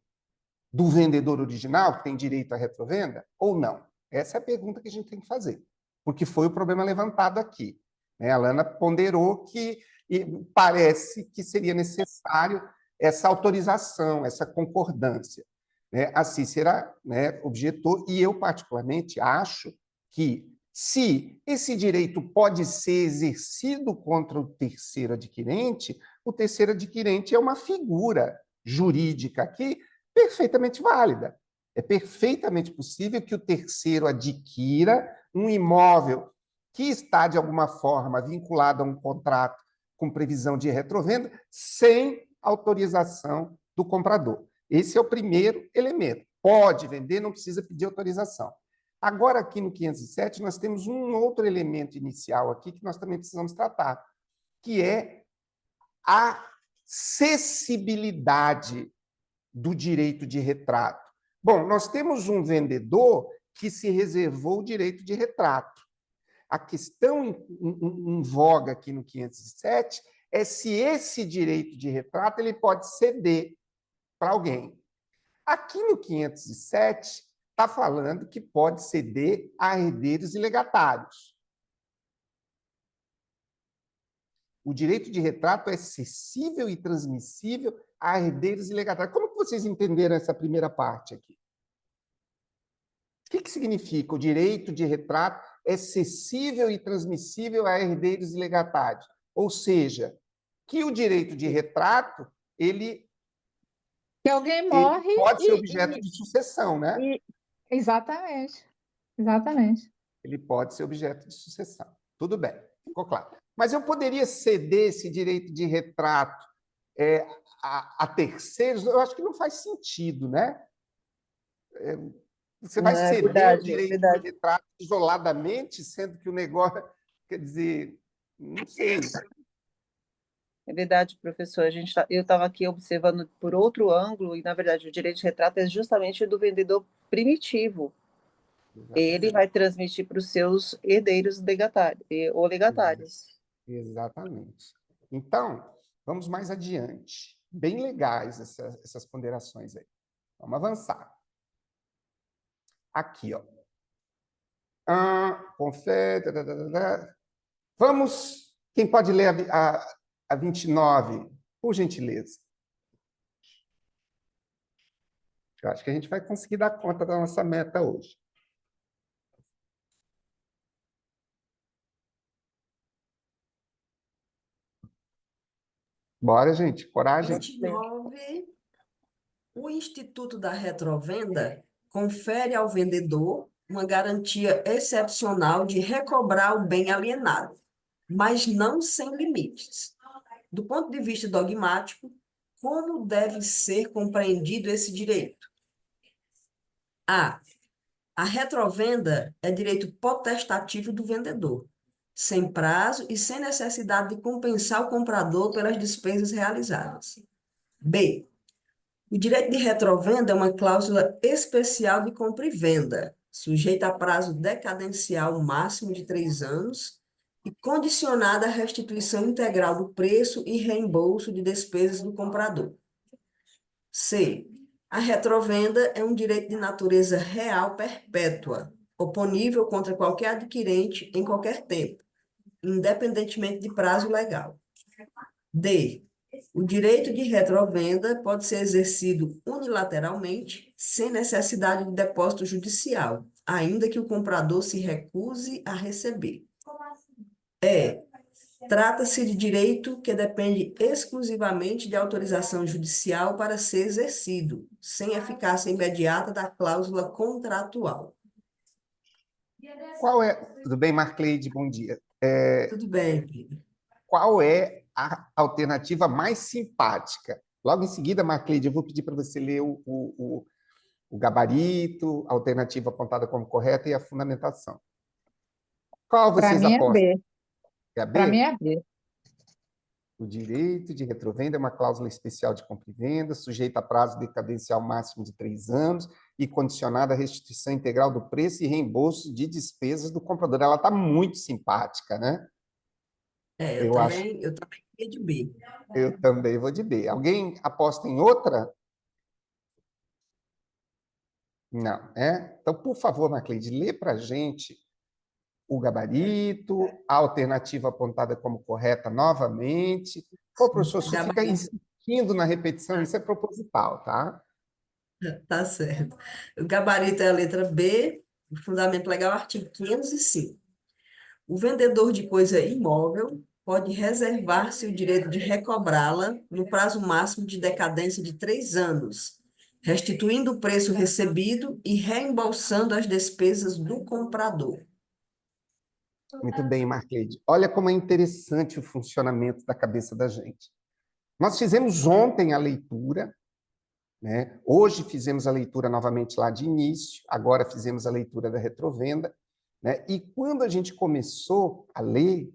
do vendedor original, que tem direito à retrovenda, ou não? Essa é a pergunta que a gente tem que fazer, porque foi o problema levantado aqui, né? A Lana ponderou que parece que seria necessário essa autorização, essa concordância, né? A Cícera, né, objetou, e eu, particularmente, acho que, se esse direito pode ser exercido contra o terceiro adquirente é uma figura jurídica aqui perfeitamente válida. É perfeitamente possível que o terceiro adquira um imóvel que está, de alguma forma, vinculado a um contrato com previsão de retrovenda, sem autorização do comprador. Esse é o primeiro elemento. Pode vender, não precisa pedir autorização. Agora, aqui no 507, nós temos um outro elemento inicial aqui que nós também precisamos tratar, que é a cessibilidade do direito de retrato. Bom, nós temos um vendedor que se reservou o direito de retrato. A questão em voga aqui no 507 é se esse direito de retrato ele pode ceder para alguém. Aqui no 507 está falando que pode ceder a herdeiros e legatários. O direito de retrato é cessível e transmissível a herdeiros e legatários. Como que vocês entenderam essa primeira parte aqui? O que significa? O direito de retrato é cessível e transmissível a herdeiros e legatários. Ou seja, que o direito de retrato, que alguém morre pode ser objeto de sucessão, né? Exatamente. Exatamente. Ele pode ser objeto de sucessão. Tudo bem, ficou claro. Mas eu poderia ceder esse direito de retrato a terceiros? Eu acho que não faz sentido, né? Você vai ceder o direito de retrato isoladamente, sendo que o negócio... Quer dizer, não sei. É verdade, professor. Eu estava aqui observando por outro ângulo, e, na verdade, o direito de retrato é justamente do vendedor primitivo. Exatamente. Ele vai transmitir para os seus herdeiros ou legatários. Exatamente. Então, vamos mais adiante. Bem legais essas ponderações aí. Vamos avançar. Aqui, ó. Confere. Vamos. Quem pode ler a 29, por gentileza? Eu acho que a gente vai conseguir dar conta da nossa meta hoje. Bora, gente. Coragem. 29. O Instituto da Retrovenda confere ao vendedor uma garantia excepcional de recobrar o bem alienado, mas não sem limites. Do ponto de vista dogmático, como deve ser compreendido esse direito? A retrovenda é direito potestativo do vendedor, sem prazo e sem necessidade de compensar o comprador pelas despesas realizadas. B. O direito de retrovenda é uma cláusula especial de compra e venda, sujeita a prazo decadencial máximo de 3 anos e condicionada à restituição integral do preço e reembolso de despesas do comprador. C. A retrovenda é um direito de natureza real perpétua, oponível contra qualquer adquirente em qualquer tempo, independentemente de prazo legal. D. O direito de retrovenda pode ser exercido unilateralmente, sem necessidade de depósito judicial, ainda que o comprador se recuse a receber. Trata-se de direito que depende exclusivamente de autorização judicial para ser exercido, sem eficácia imediata da cláusula contratual. Qual é... Tudo bem, Marcleide? Bom dia. Tudo bem, Pedro. Qual é a alternativa mais simpática? Logo em seguida, Marcleide, eu vou pedir para você ler o gabarito, a alternativa apontada como correta e a fundamentação. Qual Para vocês mim é apostam? B. É a Para B? mim é B. O direito de retrovenda é uma cláusula especial de compra e venda, sujeita a prazo decadencial máximo de 3 anos e condicionada à restituição integral do preço e reembolso de despesas do comprador. Ela está muito simpática, né? É, Eu acho, eu também ia de B. eu também vou de B. Alguém aposta em outra? Não, é? Então, por favor, Macleide, lê para a gente o gabarito, a alternativa apontada como correta novamente. Pô, professor, se fica Gabarito, insistindo na repetição, isso é proposital, tá? tá certo. O gabarito é a letra B, o fundamento legal, artigo 505. O vendedor de coisa imóvel pode reservar-se o direito de recobrá-la no prazo máximo de decadência de 3 anos, restituindo o preço recebido e reembolsando as despesas do comprador. Muito bem, Marcleide. Olha como é interessante o funcionamento da cabeça da gente. Nós fizemos ontem a leitura, né? Hoje fizemos a leitura novamente lá de início, agora fizemos a leitura da retrovenda, né? E quando a gente começou a ler,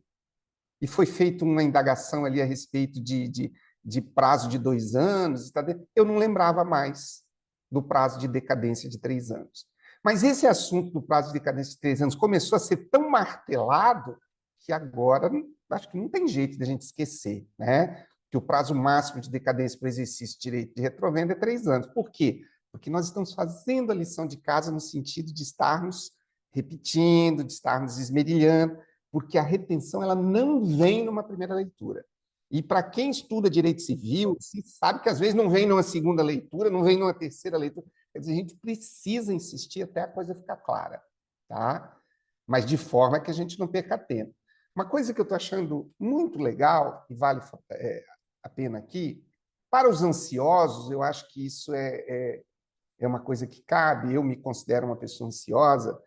e foi feita uma indagação ali a respeito de prazo de 2 anos, eu não lembrava mais do prazo de decadência de 3 anos. Mas esse assunto do prazo de decadência de 3 anos começou a ser tão martelado que agora acho que não tem jeito de a gente esquecer, né? Que o prazo máximo de decadência para o exercício de direito de retrovenda é 3 anos. Por quê? Porque nós estamos fazendo a lição de casa no sentido de estarmos repetindo, de estarmos esmerilhando, porque a retenção ela não vem numa primeira leitura. E para quem estuda direito civil, se sabe que às vezes não vem numa segunda leitura, não vem numa terceira leitura. Quer dizer, a gente precisa insistir até a coisa ficar clara, tá? Mas de forma que a gente não perca tempo. Uma coisa que eu estou achando muito legal, e vale a pena aqui, para os ansiosos, eu acho que isso é uma coisa que cabe, eu me considero uma pessoa ansiosa.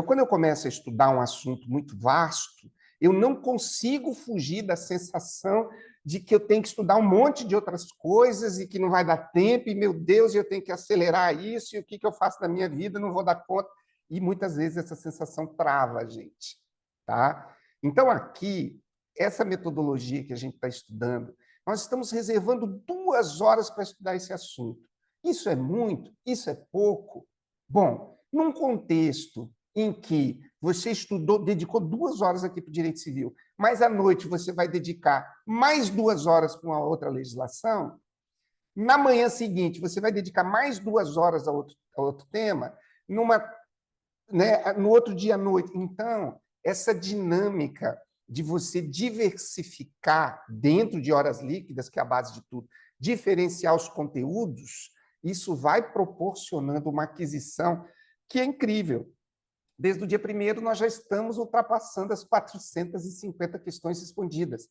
Quando eu começo a estudar um assunto muito vasto, eu não consigo fugir da sensação de que eu tenho que estudar um monte de outras coisas e que não vai dar tempo, e, meu Deus, eu tenho que acelerar isso, e o que eu faço da minha vida, não vou dar conta. E muitas vezes essa sensação trava a gente, tá? Então, aqui, essa metodologia que a gente está estudando, nós estamos reservando 2 horas para estudar esse assunto. Isso é muito? Isso é pouco? Bom, num contexto em que você estudou, dedicou 2 horas aqui para o direito civil, mas à noite você vai dedicar mais 2 horas para uma outra legislação, na manhã seguinte você vai dedicar mais 2 horas a outro tema, no outro dia à noite. Então, essa dinâmica de você diversificar dentro de horas líquidas, que é a base de tudo, diferenciar os conteúdos, isso vai proporcionando uma aquisição que é incrível. Desde o dia 1º, nós já estamos ultrapassando as 450 questões respondidas.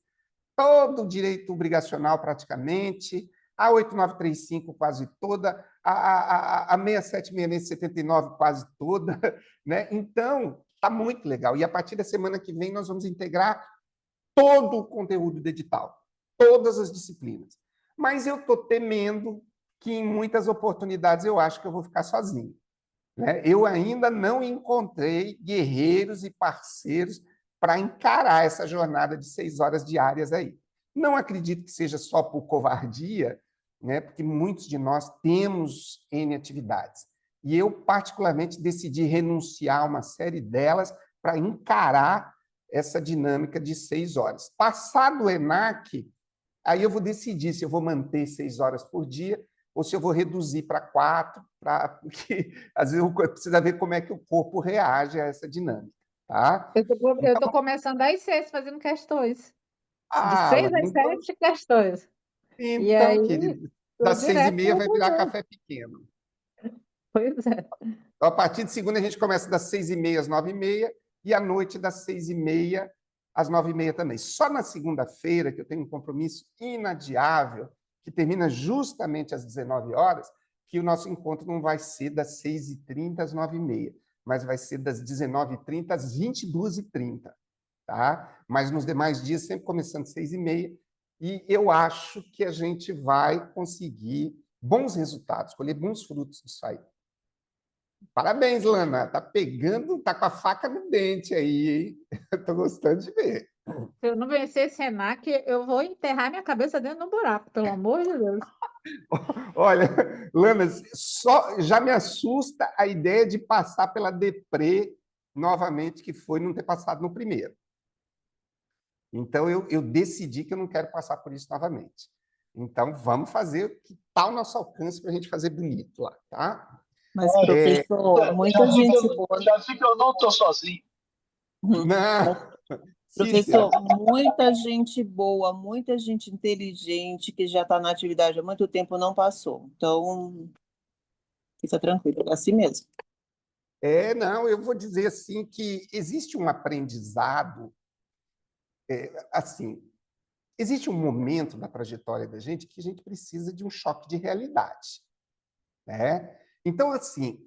Todo o direito obrigacional, praticamente, a 8935 quase toda, a 676679 quase toda, né? Então, está muito legal. E a partir da semana que vem, nós vamos integrar todo o conteúdo do edital, todas as disciplinas. Mas eu estou temendo que, em muitas oportunidades, eu acho que eu vou ficar sozinho. Eu ainda não encontrei guerreiros e parceiros para encarar essa jornada de 6 horas diárias aí. Não acredito que seja só por covardia, né? Porque muitos de nós temos N atividades. E eu, particularmente, decidi renunciar a uma série delas para encarar essa dinâmica de 6 horas. Passado o ENAC, aí eu vou decidir se eu vou manter 6 horas por dia ou se eu vou reduzir para 4, porque às vezes eu preciso ver como é que o corpo reage a essa dinâmica. Tá? Eu estou começando às 6 fazendo questões. De 6 às então, 7 questões. E então, aí, querido, das 6h30 vai virar café pequeno. Pois é. Então, a partir de segunda, a gente começa das 6h30 às 9h30 e à noite das 6h30 às 9h30 também. Só na segunda-feira, que eu tenho um compromisso inadiável, que termina justamente às 19 horas, que o nosso encontro não vai ser das 6h30 às 9h30, mas vai ser das 19h30 às 22h30. Tá? Mas nos demais dias, sempre começando às 6h30, e eu acho que a gente vai conseguir bons resultados, colher bons frutos disso aí. Parabéns, Lana. Tá pegando, tá com a faca no dente aí, hein? Tô gostando de ver. Se eu não vencer esse Senac, eu vou enterrar minha cabeça dentro do buraco, pelo amor de Deus. Olha, Lana, só já me assusta a ideia de passar pela deprê novamente, que foi não ter passado no primeiro. Então, eu decidi que eu não quero passar por isso novamente. Então, vamos fazer o que está ao nosso alcance para a gente fazer bonito lá, tá? Mas, professor, muita gente boa. Já vi que eu não estou sozinho. Não, Professor, muita gente boa, muita gente inteligente que já está na atividade há muito tempo não passou. Então, fica tranquilo, é assim mesmo. Não, eu vou dizer assim que existe um aprendizado, assim, existe um momento na trajetória da gente que a gente precisa de um choque de realidade, né? Então, assim,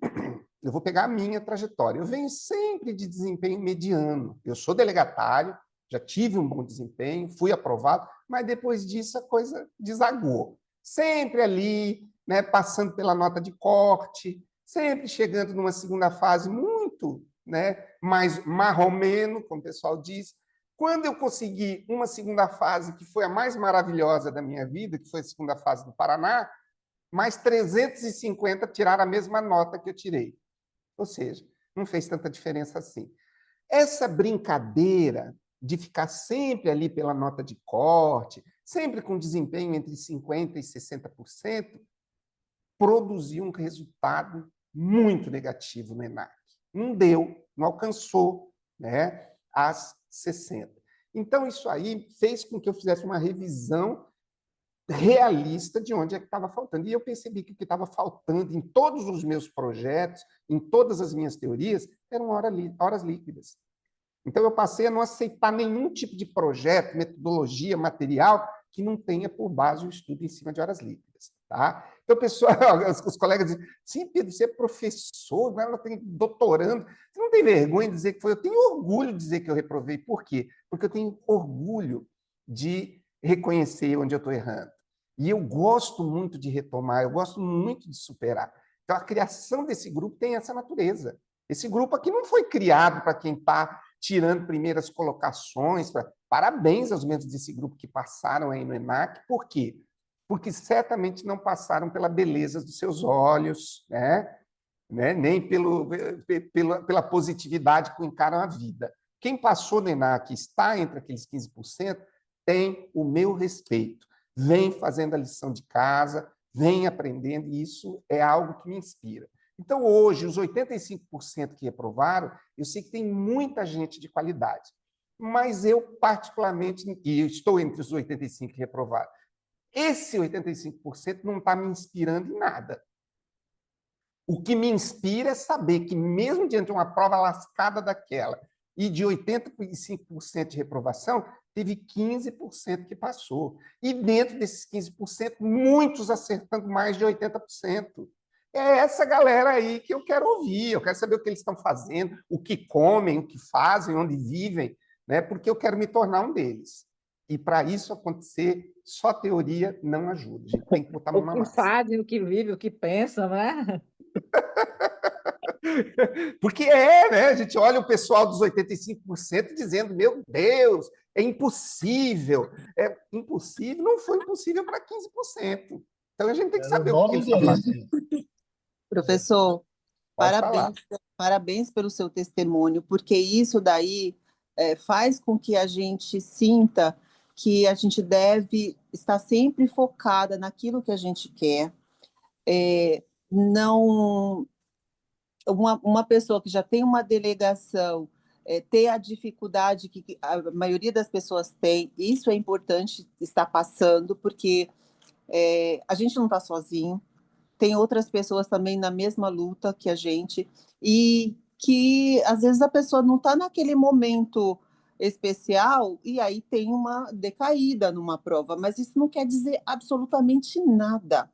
eu vou pegar a minha trajetória. Eu venho sempre de desempenho mediano. Eu sou delegatário, já tive um bom desempenho, fui aprovado, mas depois disso a coisa desagou. Sempre ali, né, passando pela nota de corte, sempre chegando numa segunda fase muito, né, mais marromeno, como o pessoal diz. Quando eu consegui uma segunda fase que foi a mais maravilhosa da minha vida, que foi a segunda fase do Paraná, mais 350 tiraram a mesma nota que eu tirei. Ou seja, não fez tanta diferença assim. Essa brincadeira de ficar sempre ali pela nota de corte, sempre com desempenho entre 50% e 60%, produziu um resultado muito negativo no ENAC. Não deu, não alcançou, né, as 60%. Então, isso aí fez com que eu fizesse uma revisão realista de onde é que estava faltando. E eu percebi que o que estava faltando em todos os meus projetos, em todas as minhas teorias, eram horas líquidas. Então, eu passei a não aceitar nenhum tipo de projeto, metodologia, material que não tenha por base o estudo em cima de horas líquidas. Tá? Então, pessoal, os colegas dizem, sim, Pedro, você é professor, ela tem doutorando. Você não tem vergonha de dizer que foi? Eu tenho orgulho de dizer que eu reprovei. Por quê? Porque eu tenho orgulho de reconhecer onde eu estou errando. E eu gosto muito de retomar, eu gosto muito de superar. Então, a criação desse grupo tem essa natureza. Esse grupo aqui não foi criado para quem está tirando primeiras colocações. Parabéns aos membros desse grupo que passaram aí no ENAC. Por quê? Porque certamente não passaram pela beleza dos seus olhos, né? Nem pela positividade que encaram a vida. Quem passou no ENAC e está entre aqueles 15%, tem o meu respeito. Vem fazendo a lição de casa, vem aprendendo, e isso é algo que me inspira. Então, hoje, os 85% que reprovaram, eu sei que tem muita gente de qualidade, mas eu, particularmente, e estou entre os 85% que reprovaram, esse 85% não está me inspirando em nada. O que me inspira é saber que, mesmo diante de uma prova lascada daquela e de 85% de reprovação, teve 15% que passou. E dentro desses 15%, muitos acertando mais de 80%. É essa galera aí que eu quero ouvir, eu quero saber o que eles estão fazendo, o que comem, o que fazem, onde vivem, né? Porque eu quero me tornar um deles. E para isso acontecer, só teoria não ajuda. A gente tem que botar a mão na massa. O que fazem, o que vivem, o que pensam, né? Porque né? A gente olha o pessoal dos 85% dizendo, meu Deus, é impossível. É impossível, não foi impossível para 15%. Então a gente tem que saber o que eles estão fazendo. Professor, parabéns pelo seu testemunho, porque isso daí faz com que a gente sinta que a gente deve estar sempre focada naquilo que a gente quer. Não uma pessoa que já tem uma delegação ter a dificuldade que a maioria das pessoas tem, isso é importante estar passando, porque a gente não está sozinho, tem outras pessoas também na mesma luta que a gente, e que às vezes a pessoa não está naquele momento especial, e aí tem uma decaída numa prova, mas isso não quer dizer absolutamente nada.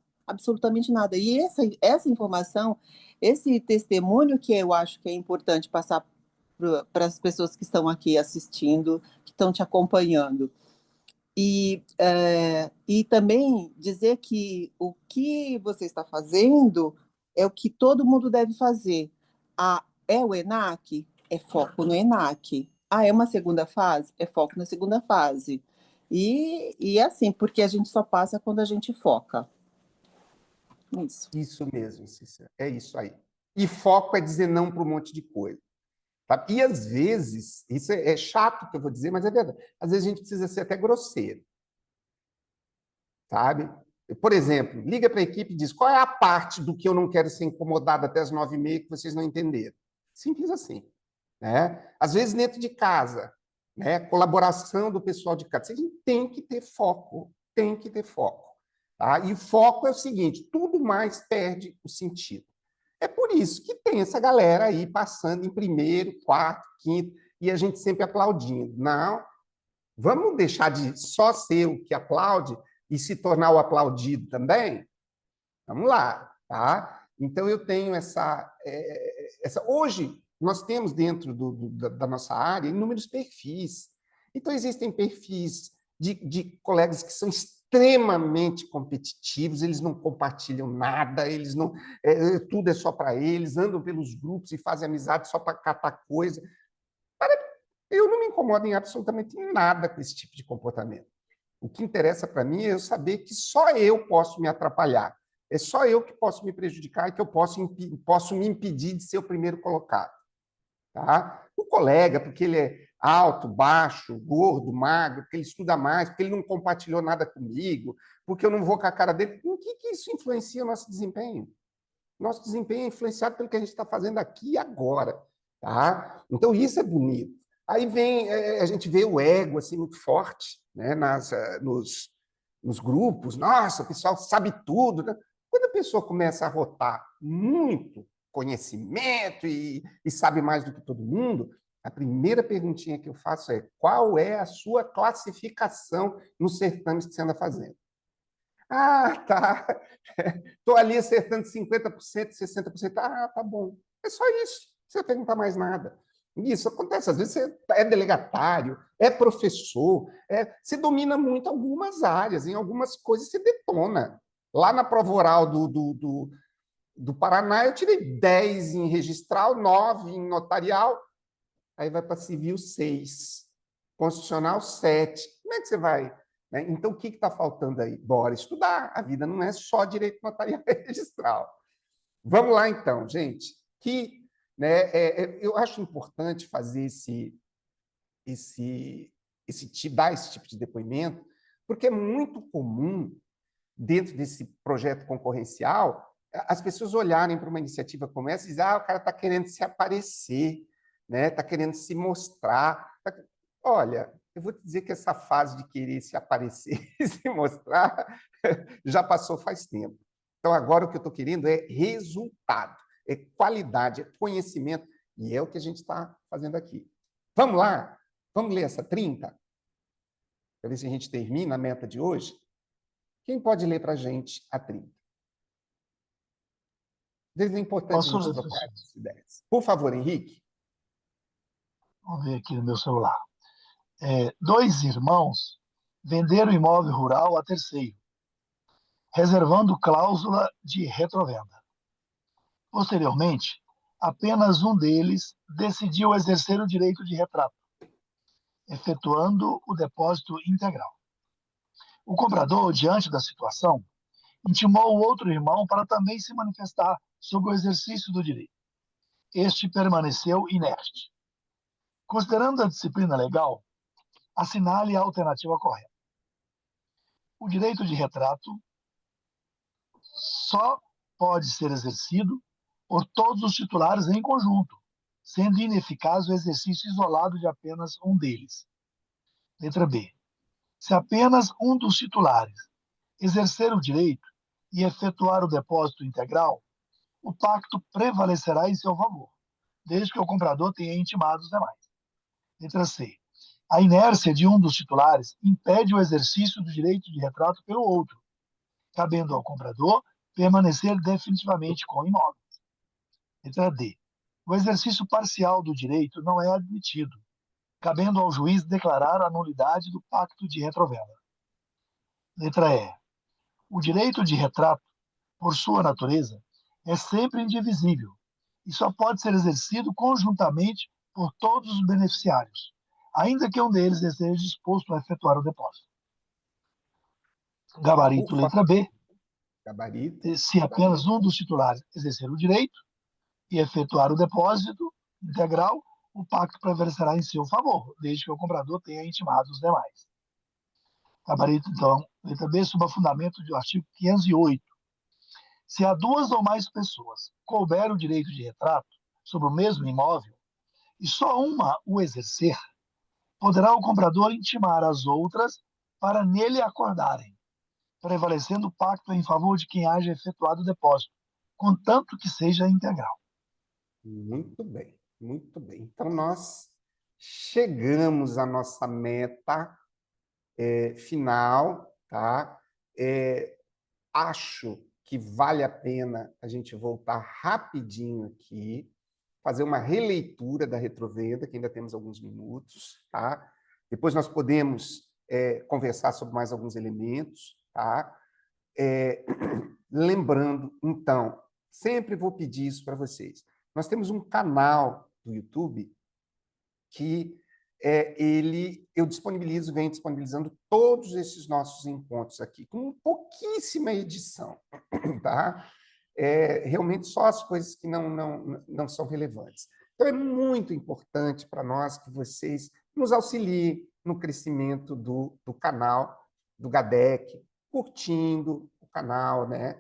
E essa informação, esse testemunho que eu acho que é importante passar para as pessoas que estão aqui assistindo, que estão te acompanhando. E também dizer que o que você está fazendo é o que todo mundo deve fazer. É o ENAC? É foco no ENAC. É uma segunda fase? É foco na segunda fase. E assim, porque a gente só passa quando a gente foca. Isso. Isso mesmo, Cícera. É isso aí. E foco é dizer não para um monte de coisa. Tá? E às vezes, isso é chato que eu vou dizer, mas é verdade. Às vezes a gente precisa ser até grosseiro. Sabe? Por exemplo, liga para a equipe e diz: qual é a parte do que eu não quero ser incomodado até as 9h30 que vocês não entenderam? Simples assim. Né? Às vezes, dentro de casa, né? Colaboração do pessoal de casa. Vocês têm que ter foco, tem que ter foco. Tá? E foco é o seguinte: tudo mais perde o sentido. É por isso que tem essa galera aí passando em primeiro, quarto, quinto, e a gente sempre aplaudindo. Não, vamos deixar de só ser o que aplaude e se tornar o aplaudido também? Vamos lá, tá? Então, eu tenho essa... Hoje, nós temos dentro da nossa área inúmeros perfis. Então, existem perfis de colegas que são extremamente competitivos, eles não compartilham nada, eles não, tudo é só para eles, andam pelos grupos e fazem amizade só para catar coisa. Eu não me incomodo em absolutamente nada com esse tipo de comportamento. O que interessa para mim é eu saber que só eu posso me atrapalhar, é só eu que posso me prejudicar e que eu posso me impedir de ser o primeiro colocado. Tá? O colega, porque ele é alto, baixo, gordo, magro, porque ele estuda mais, porque ele não compartilhou nada comigo, porque eu não vou com a cara dele. O que isso influencia o nosso desempenho? Nosso desempenho é influenciado pelo que a gente está fazendo aqui e agora. Tá? Então, isso é bonito. Aí vem, a gente vê o ego assim, muito forte, né, nos grupos. Nossa, o pessoal sabe tudo. Né? Quando a pessoa começa a rotar muito conhecimento e sabe mais do que todo mundo, a primeira perguntinha que eu faço é: qual é a sua classificação nos certames que você anda fazendo? Tá. Estou ali acertando 50%, 60%. Tá bom. É só isso. Não precisa perguntar mais nada. Isso acontece. Às vezes você é delegatário, é professor, você domina muito algumas áreas, em algumas coisas você detona. Lá na prova oral do Paraná, eu tirei 10 em registral, 9 em notarial, aí vai para civil 6, constitucional 7. Como é que você vai? Então, o que está faltando aí? Bora estudar. A vida não é só direito notarial e registral. Vamos lá, então, gente. Eu acho importante fazer dar esse tipo de depoimento, porque é muito comum, dentro desse projeto concorrencial, as pessoas olharem para uma iniciativa como essa e dizer: o cara está querendo se aparecer, né? Está querendo se mostrar. Olha, eu vou te dizer que essa fase de querer se aparecer e se mostrar já passou faz tempo. Então, agora o que eu estou querendo é resultado, é qualidade, é conhecimento, e é o que a gente está fazendo aqui. Vamos lá? Vamos ler essa 30? Para ver se a gente termina a meta de hoje. Quem pode ler para a gente a 30? Às vezes é importante a gente trocar essas ideias. Por favor, Henrique. Vamos ver aqui no meu celular. 2 irmãos venderam imóvel rural a terceiro, reservando cláusula de retrovenda. Posteriormente, apenas um deles decidiu exercer o direito de retrato, efetuando o depósito integral. O comprador, diante da situação, intimou o outro irmão para também se manifestar sobre o exercício do direito. Este permaneceu inerte. Considerando a disciplina legal, assinale a alternativa correta. O direito de retrato só pode ser exercido por todos os titulares em conjunto, sendo ineficaz o exercício isolado de apenas um deles. Letra B. Se apenas um dos titulares exercer o direito e efetuar o depósito integral, o pacto prevalecerá em seu favor, desde que o comprador tenha intimado os demais. Letra C. A inércia de um dos titulares impede o exercício do direito de retrato pelo outro, cabendo ao comprador permanecer definitivamente com o imóvel. Letra D. O exercício parcial do direito não é admitido, cabendo ao juiz declarar a nulidade do pacto de retrovenda. Letra E. O direito de retrato, por sua natureza, é sempre indivisível e só pode ser exercido conjuntamente por todos os beneficiários, ainda que um deles esteja disposto a efetuar o depósito. Gabarito letra B, Gabarito. se apenas um dos titulares exercer o direito e efetuar o depósito integral, o pacto prevalecerá em seu favor, desde que o comprador tenha intimado os demais. Gabarito, então, letra B, sob o fundamento do artigo 508. Se a duas ou mais pessoas couber o direito de retrato sobre o mesmo imóvel e só uma o exercer, poderá o comprador intimar as outras para nele acordarem, prevalecendo o pacto em favor de quem haja efetuado o depósito, contanto que seja integral. Muito bem, muito bem. Então, nós chegamos à nossa meta final, tá? Acho que vale a pena a gente voltar rapidinho aqui, fazer uma releitura da retrovenda, que ainda temos alguns minutos, tá? Depois nós podemos conversar sobre mais alguns elementos, tá? Lembrando, então, sempre vou pedir isso para vocês. Nós temos um canal do YouTube que eu disponibilizo, venho disponibilizando todos esses nossos encontros aqui, com pouquíssima edição, tá? Realmente só as coisas que não são relevantes. Então, é muito importante para nós que vocês nos auxiliem no crescimento do canal, do GADEC, curtindo o canal, né?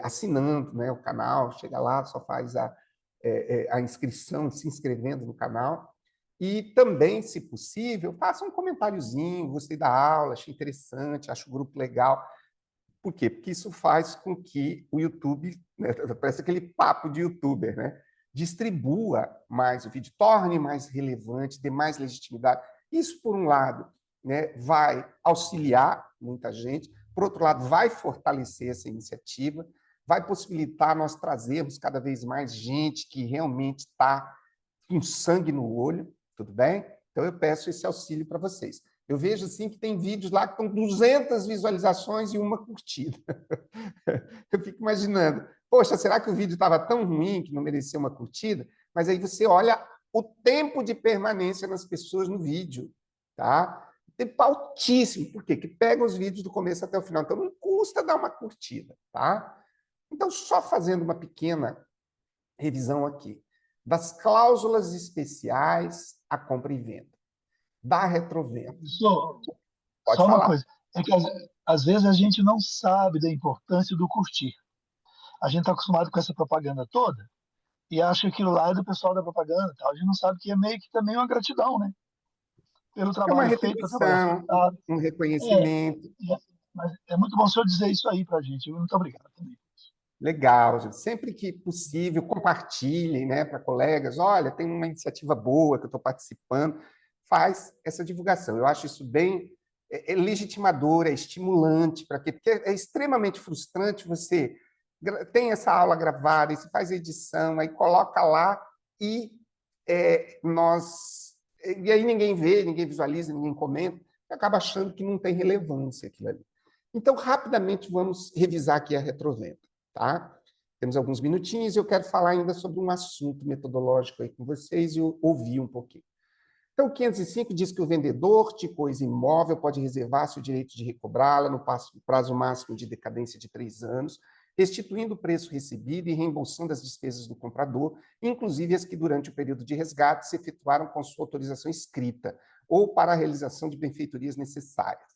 Assinando, né, o canal, chega lá, só faz a inscrição, se inscrevendo no canal. E também, se possível, faça um comentáriozinho, gostei da aula, achei interessante, acho o grupo legal. Por quê? Porque isso faz com que o YouTube, né, parece aquele papo de youtuber, né, distribua mais o vídeo, torne mais relevante, dê mais legitimidade. Isso, por um lado, né, vai auxiliar muita gente, por outro lado, vai fortalecer essa iniciativa, vai possibilitar nós trazermos cada vez mais gente que realmente está com sangue no olho, tudo bem? Então, eu peço esse auxílio para vocês. Eu vejo, assim, que tem vídeos lá que estão 200 visualizações e uma curtida. Eu fico imaginando, poxa, será que o vídeo estava tão ruim que não merecia uma curtida? Mas aí você olha o tempo de permanência das pessoas no vídeo, tá? Tempo altíssimo. Por quê? Que pegam os vídeos do começo até o final. Então, não custa dar uma curtida, tá? Então, só fazendo uma pequena revisão aqui. Das cláusulas especiais à compra e venda, da retrovenda. Só Pode uma falar. coisa, é que às vezes a gente não sabe da importância do curtir. A gente está acostumado com essa propaganda toda e acha que aquilo lá é do pessoal da propaganda. Tal. A gente não sabe que é meio que também uma gratidão, né? Pelo É uma trabalho feito, pelo trabalho retribuição, executado. um reconhecimento. Mas é muito bom o senhor dizer isso aí para a gente. Muito obrigado também. Legal, gente. Sempre que possível, compartilhem, né, para colegas. Olha, tem uma iniciativa boa que eu estou participando. Faz essa divulgação. Eu acho isso bem legitimador, é estimulante, porque é extremamente frustrante você tem essa aula gravada, e você faz a edição, aí coloca lá e e aí ninguém vê, ninguém visualiza, ninguém comenta, e acaba achando que não tem relevância aquilo ali. Então, rapidamente, vamos revisar aqui a retrovenda. Tá? Temos alguns minutinhos e eu quero falar ainda sobre um assunto metodológico aí com vocês e ouvir um pouquinho. Então, o 505 diz que o vendedor de coisa imóvel pode reservar-se o direito de recobrá-la no prazo máximo de decadência de 3 anos, restituindo o preço recebido e reembolsando as despesas do comprador, inclusive as que durante o período de resgate se efetuaram com sua autorização escrita ou para a realização de benfeitorias necessárias.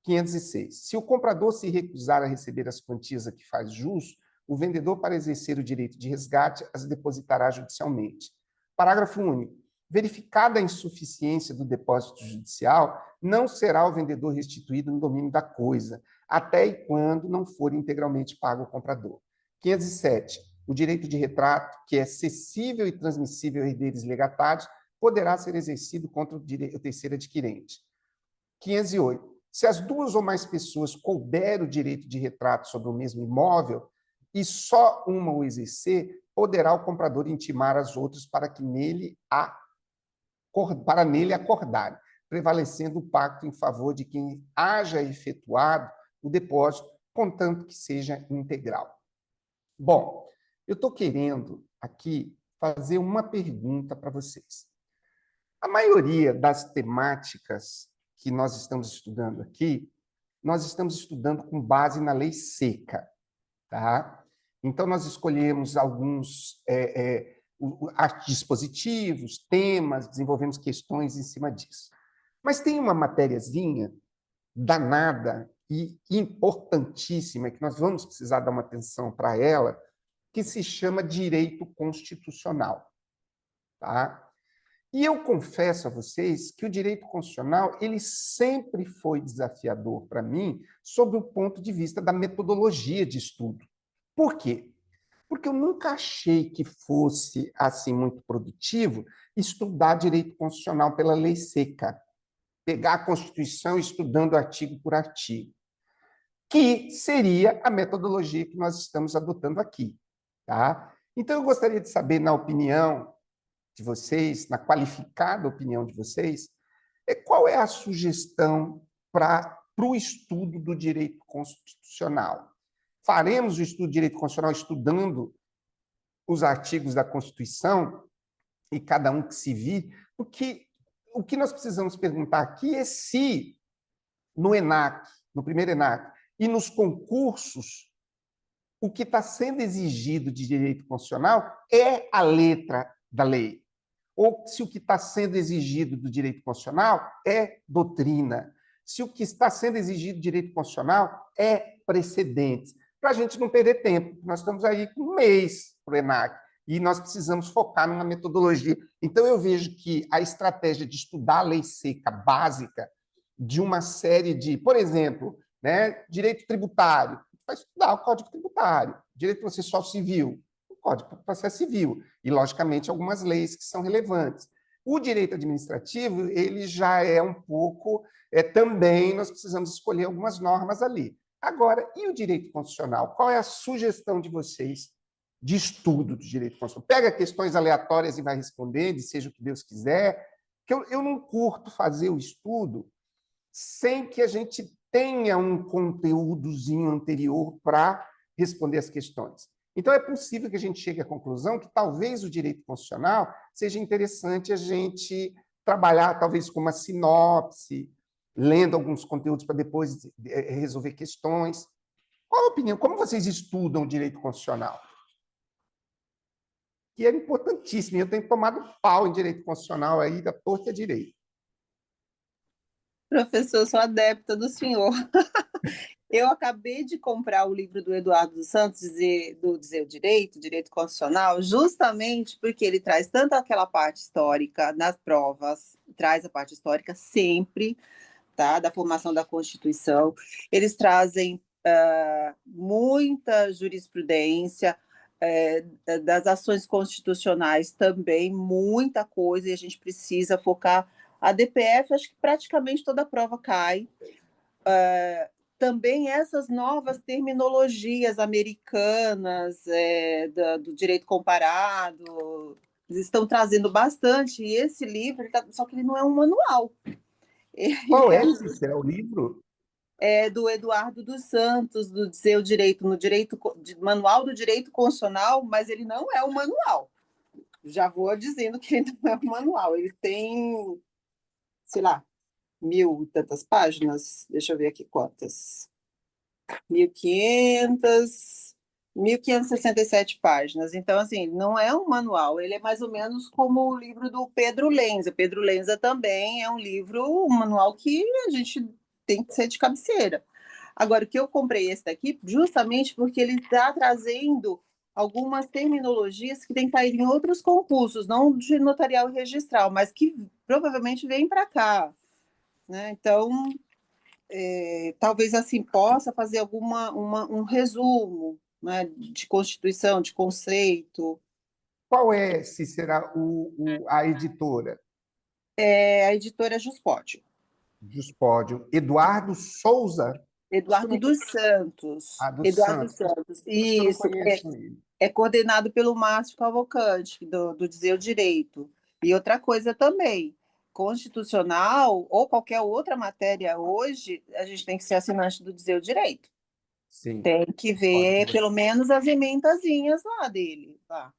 506. Se o comprador se recusar a receber as quantias a que faz jus, o vendedor, para exercer o direito de resgate, as depositará judicialmente. Parágrafo único. Verificada a insuficiência do depósito judicial, não será o vendedor restituído no domínio da coisa, até e quando não for integralmente pago ao comprador. 507. O direito de retrato, que é cessível e transmissível a herdeiros legatários, poderá ser exercido contra o terceiro adquirente. 508. Se as duas ou mais pessoas couber o direito de retrato sobre o mesmo imóvel e só uma o exercer, poderá o comprador intimar as outras para nele acordarem, prevalecendo o pacto em favor de quem haja efetuado o depósito, contanto que seja integral. Bom, eu estou querendo aqui fazer uma pergunta para vocês. A maioria das temáticas que nós estamos estudando aqui, nós estamos estudando com base na lei seca, tá? Então, nós escolhemos alguns dispositivos, temas, desenvolvemos questões em cima disso. Mas tem uma matériazinha danada e importantíssima, que nós vamos precisar dar uma atenção para ela, que se chama direito constitucional. Tá? E eu confesso a vocês que o direito constitucional ele sempre foi desafiador para mim sob o ponto de vista da metodologia de estudo. Por quê? Porque eu nunca achei que fosse assim muito produtivo estudar direito constitucional pela lei seca, pegar a Constituição estudando artigo por artigo, que seria a metodologia que nós estamos adotando aqui. Tá? Então, eu gostaria de saber, na opinião de vocês, na qualificada opinião de vocês, qual é a sugestão para o estudo do direito constitucional? Faremos o estudo do direito constitucional estudando os artigos da Constituição e cada um que se vir, porque o que nós precisamos perguntar aqui é se no ENAC, no primeiro ENAC, e nos concursos, o que está sendo exigido de direito constitucional é a letra da lei, ou se o que está sendo exigido do direito constitucional é doutrina, se o que está sendo exigido do direito constitucional é precedentes, para a gente não perder tempo. Nós estamos aí com um mês para o ENAC, e nós precisamos focar numa metodologia. Então, eu vejo que a estratégia de estudar a lei seca básica de uma série de, por exemplo, né, direito tributário, vai estudar o Código Tributário, direito processual civil, o Código de Processo Civil, e, logicamente, algumas leis que são relevantes. O direito administrativo, ele já é um pouco, também nós precisamos escolher algumas normas ali. Agora, e o direito constitucional? Qual é a sugestão de vocês de estudo do direito constitucional? Pega questões aleatórias e vai respondendo, seja o que Deus quiser, que eu não curto fazer o estudo sem que a gente tenha um conteúdozinho anterior para responder as questões. Então, é possível que a gente chegue à conclusão que talvez o direito constitucional seja interessante a gente trabalhar, talvez, com uma sinopse, lendo alguns conteúdos para depois resolver questões. Qual a opinião? Como vocês estudam o direito constitucional? Que é importantíssimo. Eu tenho tomado pau em direito constitucional aí da torta à direita. Professor, sou adepta do senhor. Eu acabei de comprar o livro do Eduardo dos Santos, do Dizer o Direito Constitucional, justamente porque ele traz tanto aquela parte histórica nas provas, traz a parte histórica sempre, tá, da formação da Constituição. Eles trazem muita jurisprudência, das ações constitucionais também, muita coisa, e a gente precisa focar. A DPF, acho que praticamente toda a prova cai. Também essas novas terminologias americanas do direito comparado, eles estão trazendo bastante, e esse livro, só que ele não é um manual. Qual é esse? É o livro? É do Eduardo dos Santos, do Dizer o Direito, Manual do Direito Constitucional, mas ele não é um manual. Já vou dizendo que ele não é um manual. Ele tem, sei lá, 1.000 e tantas páginas. Deixa eu ver aqui quantas. 1.567 páginas. Então, assim, não é um manual. Ele é mais ou menos como o livro do Pedro Lenza. Pedro Lenza também é um manual que a gente tem que ser de cabeceira. Agora, o que eu comprei esse daqui, justamente porque ele está trazendo algumas terminologias que têm caído em outros concursos, não de notarial e registral, mas que provavelmente vêm para cá, né? Então, talvez assim possa fazer um resumo, né, de Constituição, de conceito. Qual se será a editora? A editora Juspódio. Juspódio. Eduardo Souza? Eduardo dos Santos. Eduardo Santos. Isso. É coordenado pelo Márcio Cavalcante, do Dizer o Direito. E outra coisa também, constitucional ou qualquer outra matéria hoje, a gente tem que ser assinante do Dizer o Direito. Sim. Tem que ver pelo menos as emendazinhas lá dele. Lá.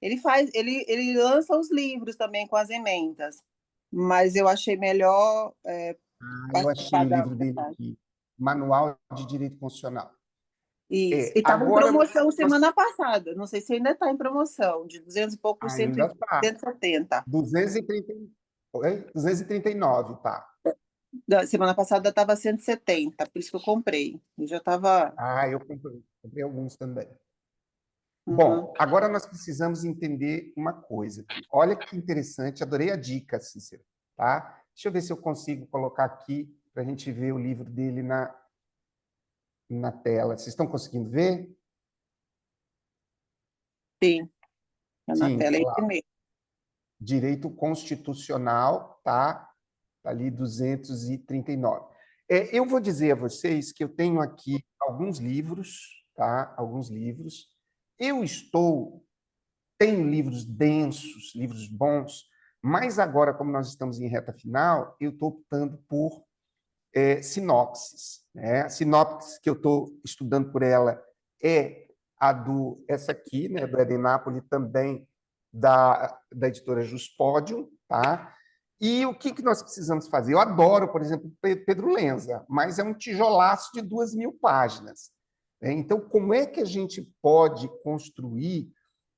Ele lança os livros também com as emendas, mas eu achei melhor Eu achei participar o da livro dele aqui, Manual de Direito Constitucional. Isso. E estava em Agora, promoção semana passada. Não sei se ainda está em promoção, de 200 e pouco por ainda está. 170. 239, tá? Da semana passada estava 170, por isso que eu comprei. Eu já estava. Eu comprei alguns também. Uhum. Bom, agora nós precisamos entender uma coisa aqui. Olha que interessante, adorei a dica, Cícero, tá? Deixa eu ver se eu consigo colocar aqui para a gente ver o livro dele na tela. Vocês estão conseguindo ver? Sim, na Sim, tela é lá. esse mesmo. Direito Constitucional, tá? Tá ali 239. Eu vou dizer a vocês que eu tenho aqui alguns livros, tá? Alguns livros. Tenho livros densos, livros bons, mas agora, como nós estamos em reta final, eu estou optando por sinopses, né? A sinopse que eu estou estudando por ela é essa aqui, né, do Eden Napoli, também da editora Juspodium, tá? E o que nós precisamos fazer? Eu adoro, por exemplo, Pedro Lenza, mas é um tijolaço de 2.000 páginas. Né? Então, como é que a gente pode construir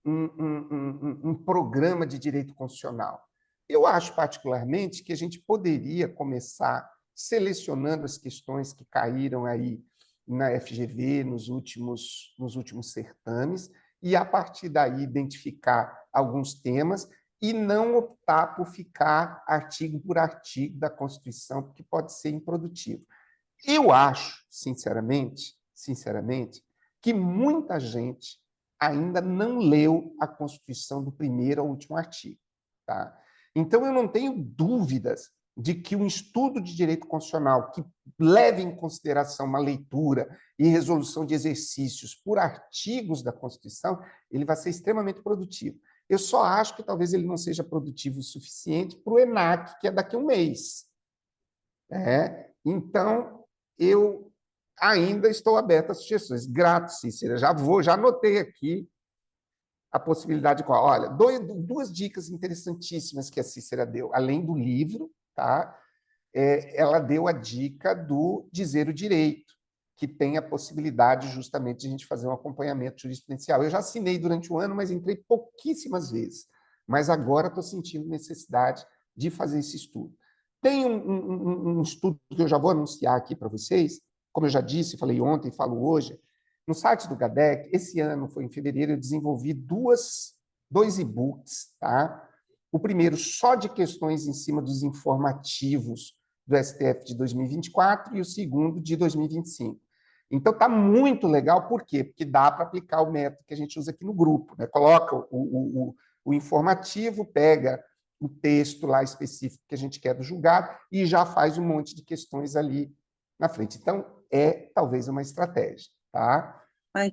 um programa de direito constitucional? Eu acho, particularmente, que a gente poderia começar selecionando as questões que caíram aí na FGV nos últimos certames e, a partir daí, identificar alguns temas e não optar por ficar artigo por artigo da Constituição, porque pode ser improdutivo. Eu acho, sinceramente, que muita gente ainda não leu a Constituição do primeiro ao último artigo. Tá? Então, eu não tenho dúvidas de que um estudo de direito constitucional que leve em consideração uma leitura e resolução de exercícios por artigos da Constituição, ele vai ser extremamente produtivo. Eu só acho que talvez ele não seja produtivo o suficiente para o ENAC, que é daqui a um mês. Então, eu ainda estou aberto a sugestões. Grato, Cícera. Já anotei aqui a possibilidade de... Olha, duas dicas interessantíssimas que a Cícera deu. Além do livro, tá? Ela deu a dica do Dizer o Direito, que tem a possibilidade justamente de a gente fazer um acompanhamento jurisprudencial. Eu já assinei durante o ano, mas entrei pouquíssimas vezes. Mas agora estou sentindo necessidade de fazer esse estudo. Tem um estudo que eu já vou anunciar aqui para vocês, como eu já disse, falei ontem, falo hoje, no site do GADEC, esse ano, foi em fevereiro, eu desenvolvi dois e-books, tá? O primeiro só de questões em cima dos informativos do STF de 2024 e o segundo de 2025. Então, está muito legal, por quê? Porque dá para aplicar o método que a gente usa aqui no grupo. Né? Coloca o informativo, pega o texto lá específico que a gente quer do julgado e já faz um monte de questões ali na frente. Então, talvez uma estratégia. Tá?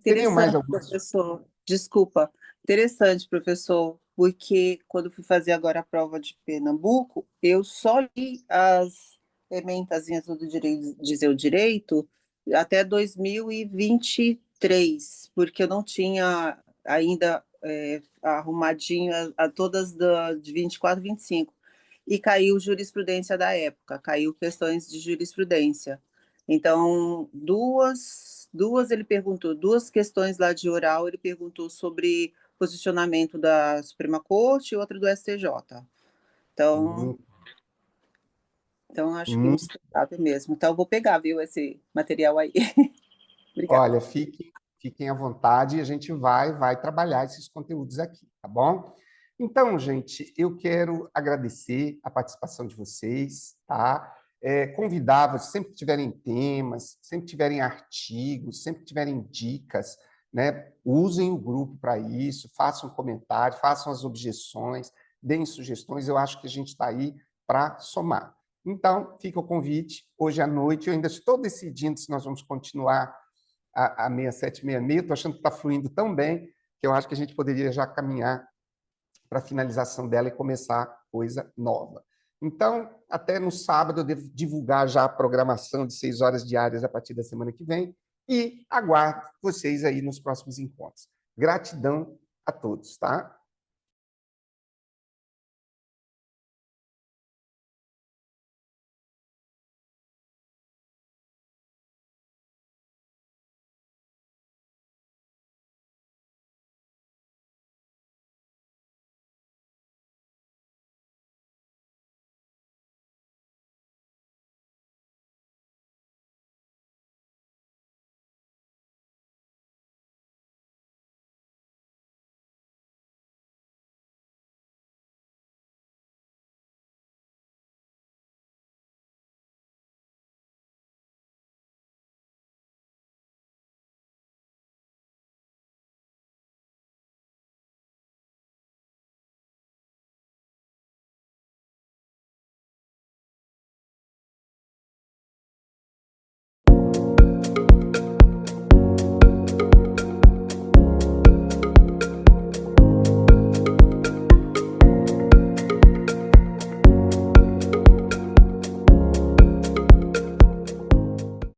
Tenho mais Interessante, professor. Desculpa. Interessante, professor, porque quando fui fazer agora a prova de Pernambuco, eu só li as ementazinhas do Dizer o Direito até 2023, porque eu não tinha ainda arrumadinho a todas de 24 e 25. E caiu jurisprudência da época, caiu questões de jurisprudência. Então, duas ele perguntou, duas questões lá de oral, ele perguntou sobre posicionamento da Suprema Corte e outra do STJ. Então acho que não sabe mesmo. Então, eu vou pegar, viu, esse material aí. Obrigada. Olha, fiquem à vontade e a gente vai trabalhar esses conteúdos aqui, tá bom? Então, gente, eu quero agradecer a participação de vocês, tá? Convidar-vos, sempre que tiverem temas, sempre que tiverem artigos, sempre que tiverem dicas, né? Usem o grupo para isso, façam comentário, façam as objeções, deem sugestões, eu acho que a gente está aí para somar. Então, fica o convite, hoje à noite, eu ainda estou decidindo se nós vamos continuar a 6766, estou achando que está fluindo tão bem que eu acho que a gente poderia já caminhar para a finalização dela e começar coisa nova. Então, até no sábado eu devo divulgar já a programação de 6 horas diárias a partir da semana que vem e aguardo vocês aí nos próximos encontros. Gratidão a todos, tá?